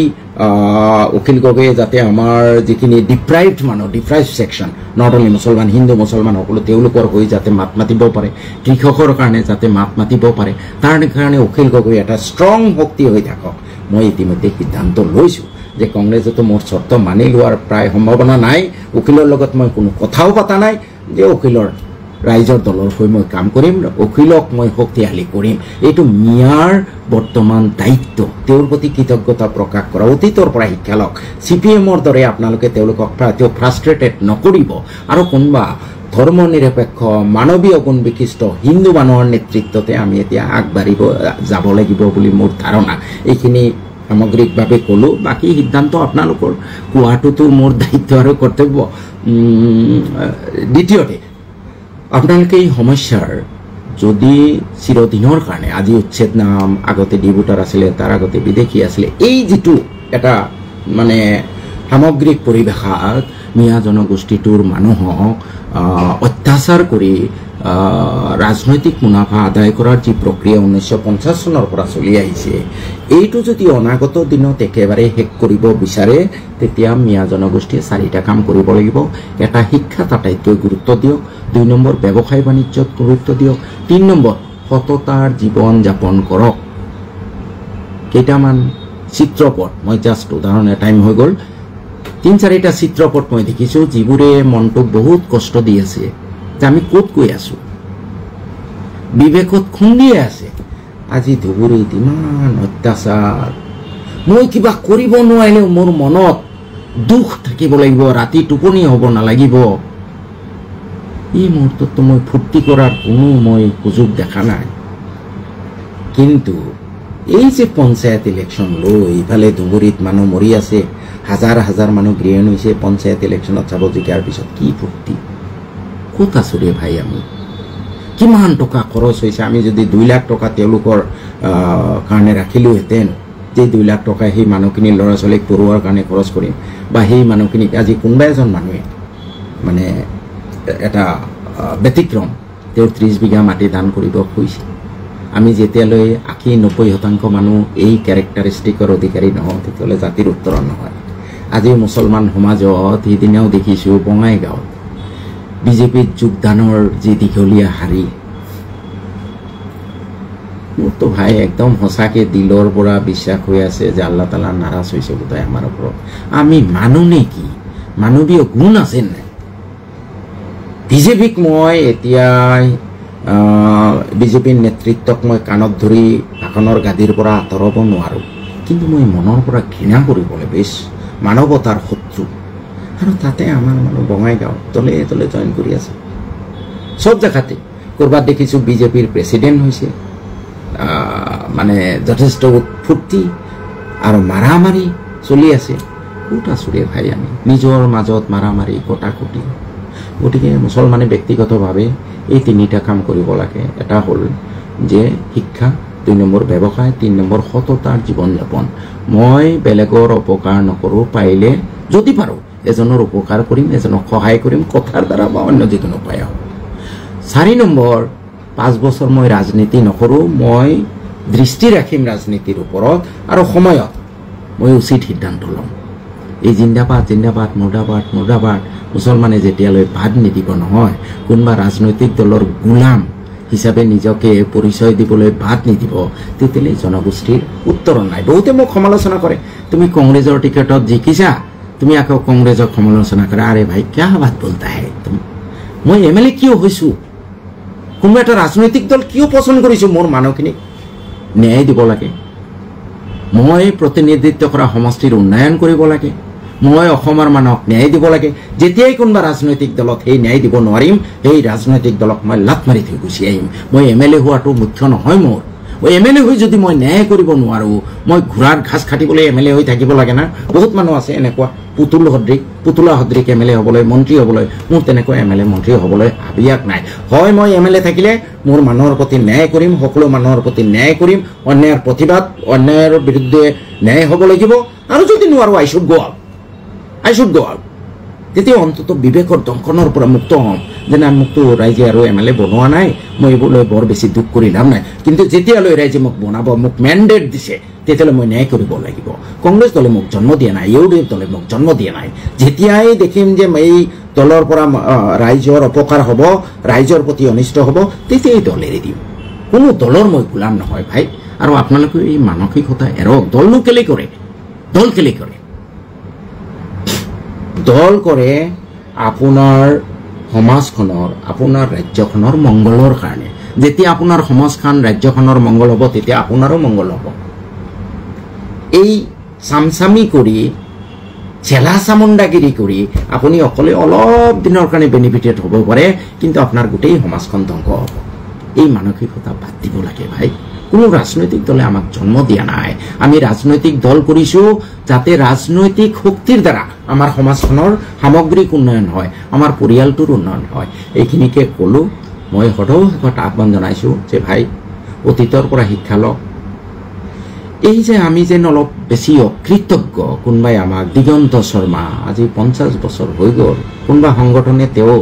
অখিল গগৈয়ে যাতে আমাৰ যিখিনি ডিপ্ৰাইভড মানুহ, ডিপ্ৰাইভড ছেকশ্যন, নট অনলি মুছলমান, হিন্দু মুছলমান সকলো তেওঁলোকৰ হৈ যাতে মাত মাতিব পাৰে, কৃষকৰ কাৰণে যাতে মাত মাতিব পাৰে, তাৰ কাৰণে অখিল গগৈ এটা ষ্ট্ৰং শক্তি হৈ থাকক। মই ইতিমধ্যে সিদ্ধান্ত লৈছোঁ যে কংগ্ৰেছেতো মোৰ চৰ্ত মানি লোৱাৰ প্ৰায় সম্ভাৱনা নাই। অখিলৰ লগত মই কোনো কথাও পতা নাই যে অখিলৰ ৰাইজৰ দলৰ হৈ মই কাম কৰিম, অখিলক মই শক্তিশালী কৰিম। এইটো মিয়াৰ বৰ্তমান দায়িত্ব, তেওঁৰ প্ৰতি কৃতজ্ঞতা প্ৰকাশ কৰা, অতীতৰ পৰা শিক্ষা লওক। CPM-ৰ দৰে আপোনালোকে তেওঁলোকক ফ্ৰাষ্ট্ৰেটেড নকৰিব। আৰু কোনোবা ধৰ্ম নিৰপেক্ষ মানৱীয় গুণ বিশিষ্ট হিন্দু মানুহৰ নেতৃত্বতে আমি এতিয়া আগবাঢ়িব যাব লাগিব বুলি মোৰ ধাৰণা। এইখিনি সামগ্ৰিকভাৱে ক'লোঁ, বাকী সিদ্ধান্ত আপোনালোকৰ, কোৱাটোতো মোৰ দায়িত্ব আৰু কৰ্তব্য। দ্বিতীয়তে, আপোনালোকে এই সমস্যাৰ যদি চিৰদিনৰ কাৰণে, আজি উচ্ছেদ নাম, আগতে ডিভোটাৰ আছিলে, তাৰ আগতে বিদেশী আছিলে, এই যিটো এটা মানে সামগ্ৰিক পৰিৱেশত মিয়া জনগোষ্ঠীটোৰ মানুহক অত্যাচাৰ কৰি ৰাজনৈতিক মুনাফা আদায় কৰাৰ যি প্ৰক্ৰিয়া 1950 চনৰ পৰা চলি আহিছে, এইটো যদি অনাগত দিনত একেবাৰে শেষ কৰিব বিচাৰে তেতিয়া মিয়া জনগোষ্ঠীয়ে 4টা কাম কৰিব লাগিব। এটা, শিক্ষাত আটাইতকৈ গুৰুত্ব দিয়ক। 2 নম্বৰ, ব্যৱসায় বাণিজ্যত গুৰুত্ব দিয়ক। 3 নম্বৰ, সততাৰ জীৱন যাপন কৰক। কেইটামান চিত্ৰপট, মই জাষ্ট উদাহৰণে টাইম হৈ গ'ল, 3-4টা চিত্ৰপট মই দেখিছোঁ যিবোৰে মনটোক বহুত কষ্ট দি আছে যে আমি ক'ত গৈ আছো, বিবেকত খুন্দিয়ে আছে। আজি ধুবুৰীত ইমান অত্যাচাৰ, মই কিবা কৰিব নোৱাৰিলেও মোৰ মনত দুখ থাকিব লাগিব, ৰাতি টোপনি হ'ব নালাগিব। এই মুহূৰ্তততো মই ফূৰ্তি কৰাৰ কোনো মই সুযোগ দেখা নাই। কিন্তু এই যে পঞ্চায়ত ইলেকশ্যন লৈ ইফালে ধুবুৰীত মানুহ মৰি আছে, হাজাৰ হাজাৰ মানুহ গৃহণ হৈছে, পঞ্চায়ত ইলেকশ্যনত চাব জিকাৰ পিছত কি ফূৰ্তি, ক'ত আছো ৰে ভাই? আমি কিমান টকা খৰচ হৈছে। আমি যদি 2 লাখ টকা তেওঁলোকৰ কাৰণে ৰাখিলোহেঁতেন, যে 2 লাখ টকা সেই মানুহখিনি ল'ৰা ছোৱালীক পঢ়োৱাৰ কাৰণে খৰচ কৰিম, বা সেই মানুহখিনিক আজি কোনোবা এজন মানুহে মানে এটা ব্যতিক্ৰম, তেওঁ 30 বিঘা মাটি দান কৰিব খুজিছে। আমি যেতিয়ালৈ 80-90% মানুহ এই কেৰেক্টাৰিষ্টিকৰ অধিকাৰী নহওঁ তেতিয়াহ'লে জাতিৰ উত্তৰণ নহয়। আজি মুছলমান সমাজত সেইদিনাও দেখিছোঁ বঙাইগাঁৱত বিজেপিত যোগদানৰ যি দীঘলীয়া শাৰী, মোৰতো ভাই একদম সঁচাকৈ দিলৰ পৰা বিশ্বাস হৈ আছে যে আল্লাহ তালা নাৰাজ হৈছে বোধহয় আমাৰ ওপৰত। আমি মানুহ নে কি? মানৱীয় গুণ আছে নাই? বিজেপিক মই এতিয়াই বিজেপিৰ নেতৃত্বক মই কাণত ধৰি শাসনৰ গাদীৰ পৰা আঁতৰাব নোৱাৰোঁ, কিন্তু মই মনৰ পৰা ঘৃণা কৰিবলৈ বেছ মানৱতাৰ শত্ৰু। আৰু তাতে আমাৰ মানুহ বঙাইগাঁৱত তলে তলে জইন কৰি আছে। চব জেগাতে ক'ৰবাত দেখিছোঁ বিজেপিৰ প্ৰেচিডেণ্ট হৈছে, মানে যথেষ্ট ফূৰ্তি আৰু মাৰামাৰি। চলি আছে ক'ত আছোঁ ৰে ভাই আমি নিজৰ মাজত মাৰামাৰি কটাকটি গতিকে মুছলমানে ব্যক্তিগতভাৱে এই তিনিটা কাম কৰিব লাগে এটা হ'ল যে শিক্ষা 2 নম্বৰ ব্যৱসায় 3 নম্বৰ সততাৰ জীৱন যাপন মই বেলেগৰ অপকাৰ নকৰোঁ পাৰিলে যদি পাৰোঁ এজনৰ উপকাৰ কৰিম এজনক সহায় কৰিম কথাৰ দ্বাৰা বা অন্য যিকোনো উপায় 4 নম্বৰ 5 বছৰ মই ৰাজনীতি নকৰোঁ মই দৃষ্টি ৰাখিম ৰাজনীতিৰ ওপৰত আৰু সময়ত মই উচিত সিদ্ধান্ত ল'ম এই জিন্দাবাদ জিন্দাবাদ মুৰ্দাবাদ মুৰ্দাবাদ মুছলমানে যেতিয়ালৈ বাদ নিদিব নহয় কোনোবা ৰাজনৈতিক দলৰ গোলাম হিচাপে নিজকে পৰিচয় দিবলৈ বাদ নিদিব তেতিয়ালৈ জনগোষ্ঠীৰ উত্তৰণ নাই বহুতে মোক সমালোচনা কৰে তুমি কংগ্ৰেছৰ টিকেটত জিকিছা তুমি আকৌ কংগ্ৰেছক সমালোচনা কৰা আৰে ভাই কিয়া বাত বলতা হে তুমি মই এমএলএ কিয় হৈছোঁ কোনোবা এটা ৰাজনৈতিক দল কিয় পছন্দ কৰিছোঁ মোৰ মানুহখিনিক ন্যায় দিব লাগে মই প্ৰতিনিধিত্ব কৰা সমষ্টিৰ উন্নয়ন কৰিব লাগে মই অসমৰ মানুহক ন্যায় দিব লাগে যেতিয়াই কোনোবা ৰাজনৈতিক দলক সেই ন্যায় দিব নোৱাৰিম সেই ৰাজনৈতিক দলক মই লাত মাৰি থৈ গুচি আহিম মই এমএলএ হোৱাটো মুখ্য নহয় মোৰ এমএলএ হৈ যদি মই ন্যায় কৰিব নোৱাৰোঁ মই ঘোঁৰাৰ ঘাস কাটিবলৈ এমএলএ হৈ থাকিব লাগে না বহুত মানুহ আছে এনেকুৱা পুতুলা সদৃক এমএলএ হ'বলৈ মন্ত্ৰী হ'বলৈ মোৰ তেনেকুৱা এমএলএ মন্ত্ৰী হ'বলৈ হাবিয়াক নাই হয় মই এমএলএ থাকিলে মোৰ মানুহৰ প্ৰতি ন্যায় কৰিম সকলো মানুহৰ প্ৰতি ন্যায় কৰিম অন্যায়ৰ প্ৰতিবাদ অন্যায়ৰ বিৰুদ্ধে ন্যায় হ'ব লাগিব আৰু যদি নোৱাৰোঁ আই শুড গো আউট তেতিয়া অন্তত বিবেকৰ দংশনৰ পৰা মুক্ত হ'ম যেনে মোকতো ৰাইজে আৰু এমএলএ বনোৱা নাই মই এইবোৰলৈ বৰ বেছি দুখ কৰি লাভ নাই কিন্তু যেতিয়ালৈ ৰাইজে মোক বনাব মোক মেণ্ডেট দিছে তেতিয়ালৈ মই ন্যায় কৰিব লাগিব কংগ্ৰেছ দলে মোক জন্ম দিয়া নাই ইউডিএফ দলে মোক জন্ম দিয়া নাই যেতিয়াই দেখিম যে এই দলৰ পৰা ৰাইজৰ অপকাৰ হ'ব ৰাইজৰ প্ৰতি অনিষ্ট হ'ব তেতিয়াই দল এৰি দিম কোনো দলৰ মই গোলাম নহয় ভাই আৰু আপোনালোকে এই মানসিকতা এৰক দলনো কেলে কৰে দল কেলে কৰে দল কৰে আপোনাৰ সমাজখনৰ আপোনাৰ ৰাজ্যখনৰ মংগলৰ কাৰণে যেতিয়া আপোনাৰ সমাজখন ৰাজ্যখনৰ মংগল হ'ব তেতিয়া আপোনাৰো মংগল হ'ব এই চামচামি কৰি চেলা চামুণ্ডাগিৰি কৰি আপুনি অকলে অলপ দিনৰ কাৰণে বেনিফিটেড হ'ব পাৰে কিন্তু আপোনাৰ গোটেই সমাজখন ধ্বংস হ'ব এই মানসিকতা বাদ দিব লাগে ভাই কোনো ৰাজনৈতিক দলে আমাক জন্ম দিয়া নাই আমি ৰাজনৈতিক দল কৰিছোঁ যাতে ৰাজনৈতিক শক্তিৰ দ্বাৰা আমাৰ সমাজখনৰ সামগ্ৰিক উন্নয়ন হয় আমাৰ পৰিয়ালটোৰ উন্নয়ন হয় এইখিনিকে ক'লোঁ মই সদৌ শেষত আহ্বান জনাইছোঁ যে ভাই অতীতৰ পৰা শিক্ষা লওক এই যে আমি যেন অলপ বেছি অকৃতজ্ঞ কোনোবাই আমাক দিগন্ত শৰ্মা আজি 50 বছৰ হৈ গ'ল কোনোবা সংগঠনে তেওঁ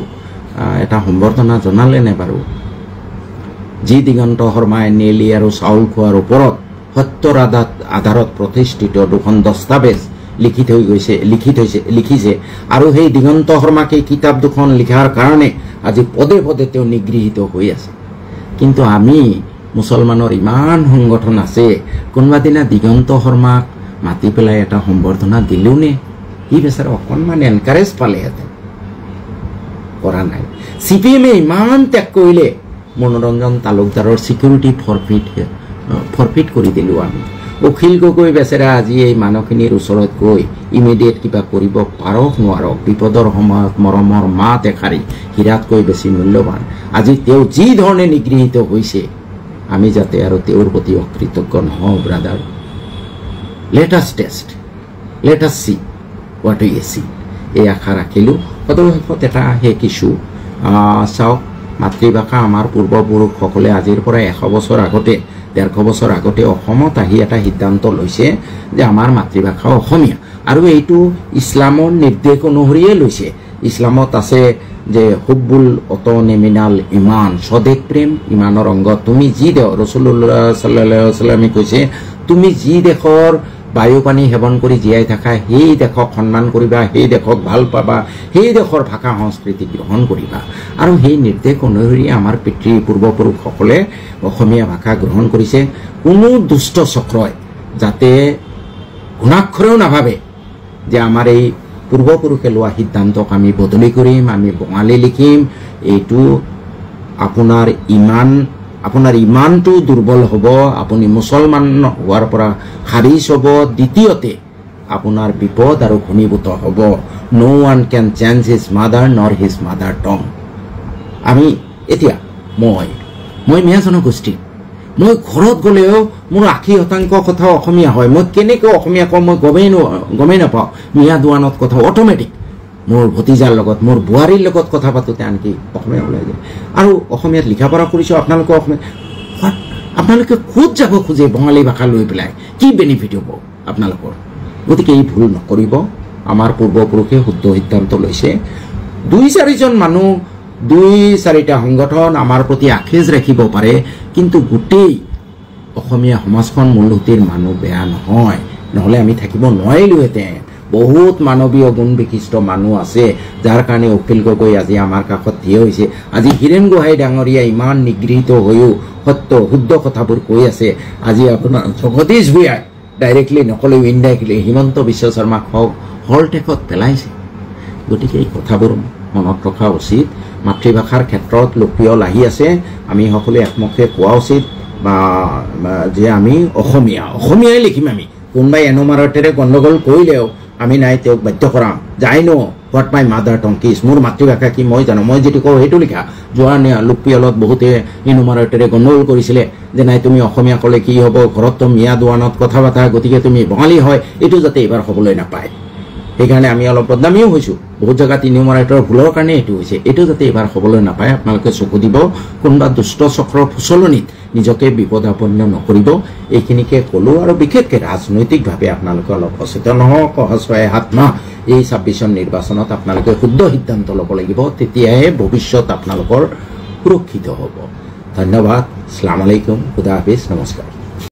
এটা সম্বৰ্ধনা জনালে নে বাৰু যি দিগন্ত শৰ্মাই নেলি আৰু চাউল খোৱাৰ ওপৰত সত্যৰ আধাৰত প্ৰতিষ্ঠিত দুখন দস্তাবেজ লিখিছে আৰু সেই দিগন্ত শৰ্মাকে কিতাপ দুখন লিখাৰ কাৰণে আজি পদে পদে তেওঁ নিগৃহীত হৈ আছে কিন্তু আমি মুছলমানৰ ইমান সংগঠন আছে কোনোবা দিনা দিগন্ত শৰ্মাক মাতি পেলাই এটা সম্বৰ্ধনা দিলেও নে ই বেচাৰা অকণমান এনকাৰেজ পালেহেঁতেন কৰা নাই CPM-এ ইমান ত্যাগ কৰিলে মনোৰঞ্জন তালুকদাৰৰ সিকিউৰিটি ফৰফিট কৰি দিলোঁ আমি অখিল গগৈ বেচেৰা আজি এই মানুহখিনিৰ ওচৰত গৈ ইমিডিয়েট কিবা কৰিব পাৰক নোৱাৰক বিপদৰ সময়ত মৰমৰ মাত এষাৰি হীৰাতকৈ বেছি মূল্যৱান আজি তেওঁ যি ধৰণে নিগৃহীত হৈছে আমি যাতে আৰু তেওঁৰ প্ৰতি অকৃতজ্ঞ নহওঁ brother let us C what we see এই আশা ৰাখিলোঁ সদৌ এটা শিকিছোঁ চাওক মাতৃভাষা আমাৰ পূৰ্বপুৰুষসকলে আজিৰ পৰা 100 বছৰ আগতে 150 বছৰ আগতে অসমত আহি এটা সিদ্ধান্ত লৈছে যে আমাৰ মাতৃভাষা অসমীয়া আৰু এইটো ইছলামৰ নিৰ্দেশ অনুসৰিয়ে লৈছে ইছলামত আছে যে হুব্বুল অতনে মিনাল ইমান স্বদেশ প্ৰেম ইমানৰ অংগ তুমি যি দেশ ৰাসূলুল্লাহ সাল্লাল্লাহু আলাইহি ওয়াসাল্লামে কৈছে তুমি যি দেশৰ বায়ু পানী সেৱন কৰি জীয়াই থাকা সেই দেশক সন্মান কৰিবা সেই দেশক ভাল পাবা সেই দেশৰ ভাষা সংস্কৃতি গ্ৰহণ কৰিবা আৰু সেই নিৰ্দেশ অনুসৰি আমাৰ পিতৃ পূৰ্বপুৰুষসকলে অসমীয়া ভাষা গ্ৰহণ কৰিছে কোনো দুষ্ট চক্ৰই যাতে গুণাক্ষৰেও নাভাবে যে আমাৰ এই পূৰ্বপুৰুষে লোৱা সিদ্ধান্তক আমি বদলি কৰিম আমি বঙালী লিখিম এইটো আপোনাৰ ইমানটো দুৰ্বল হ'ব আপুনি মুছলমান হোৱাৰ পৰা খাৰিজ হ'ব দ্বিতীয়তে আপোনাৰ বিপদ আৰু ঘনীভূত হ'ব নো ওৱান কেন চেঞ্জ হিজ মাদাৰ নৰ হিজ মাদাৰ টং আমি এতিয়া মই মিয়া জনগোষ্ঠী মই ঘৰত গ'লেও মোৰ 80% কথা অসমীয়া হয়। মই কেনেকৈ অসমীয়া কওঁ মই গমেই নাপাওঁ। মিয়া দোৱানত কথা অট'মেটিক মোৰ ভতিজাৰ লগত মোৰ বোৱাৰীৰ লগত কথা পাতোঁতে আনকি অসমীয়া ওলাই যায়। আৰু অসমীয়াত লিখা পঢ়া কৰিছোঁ, আপোনালোকে অসমীয়া আপোনালোকে ক'ত যাব খোজে বঙালী ভাষা লৈ পেলাই? কি বেনিফিট হ'ব আপোনালোকৰ? গতিকে এই ভুল নকৰিব। আমাৰ পূৰ্বপুৰুষে শুদ্ধ সিদ্ধান্ত লৈছে। 2-4জন মানুহ 2-4টা সংগঠন আমাৰ প্ৰতি আখেজ ৰাখিব পাৰে, কিন্তু গোটেই অসমীয়া সমাজখন মূলসুঁতিৰ মানুহ বেয়া নহয়, নহ'লে আমি থাকিব নোৱাৰিলোহেঁতেন। বহুত মানৱীয় গুণ বিশিষ্ট মানুহ আছে, যাৰ কাৰণে অখিল গগৈ আজি আমাৰ কাষত থিয় হৈছে। আজি হীৰেণ গোহাঁই ডাঙৰীয়া ইমান নিগৃহীত হৈও শুদ্ধ কথাবোৰ কৈ আছে। আজি আপোনাৰ জগদীশ ভূঞাই ডাইৰেক্টলি নকলেও ইনডাইৰেক্টলি হিমন্ত বিশ্ব শৰ্মাক হলটেকত পেলাইছে। গতিকে এই কথাবোৰ মনত ৰখা উচিত। মাতৃভাষাৰ ক্ষেত্ৰত লোকপ্ৰিয় লাহি আছে, আমি সকলোৱে একমুখে কোৱা উচিত যে আমি অসমীয়াই লিখিম। আমি কোনোবাই এনুমাৰেটেৰে গণ্ডগোল কৰিলেও আমি নাই তেওঁক বাধ্য কৰাম যে I know what my mother Tong is, মোৰ মাতৃভাষা কি মই জানো, মই যিটো কওঁ সেইটো লিখা। যোৱা লোকপ্ৰিয়লত বহুতে এনুমাৰেটেৰে গণ্ডগোল কৰিছিলে যে নাই তুমি অসমীয়া ক'লে কি হ'ব, ঘৰততো মিয়া দোৱানত কথা পাতা, গতিকে তুমি বঙালী হয়। এইটো যাতে এইবাৰ হ'বলৈ নাপায়, সেইকাৰণে আমি অলপ বদনামীও হৈছোঁ। বহুত জেগাত এনুমাৰেটৰ ভুলৰ কাৰণে এইটো হৈছে। এইটো যাতে এইবাৰ হ'বলৈ নাপায় আপোনালোকে চকু দিব। কোনোবা দুষ্ট চক্ৰৰ ফুচলনিত নিজকে বিপদাপন্ন নকৰিব। এইখিনিকে ক'লোঁ। আৰু বিশেষকৈ ৰাজনৈতিকভাৱে আপোনালোকে অলপ সচেতন হওক। সহস্ৰায় 7 মাহ এই 26 নিৰ্বাচনত আপোনালোকে শুদ্ধ সিদ্ধান্ত ল'ব লাগিব, তেতিয়াহে ভৱিষ্যত আপোনালোকৰ সুৰক্ষিত হ'ব। ধন্যবাদ। আসসালামু আলাইকুম, খুদা হাফিজ, নমস্কাৰ।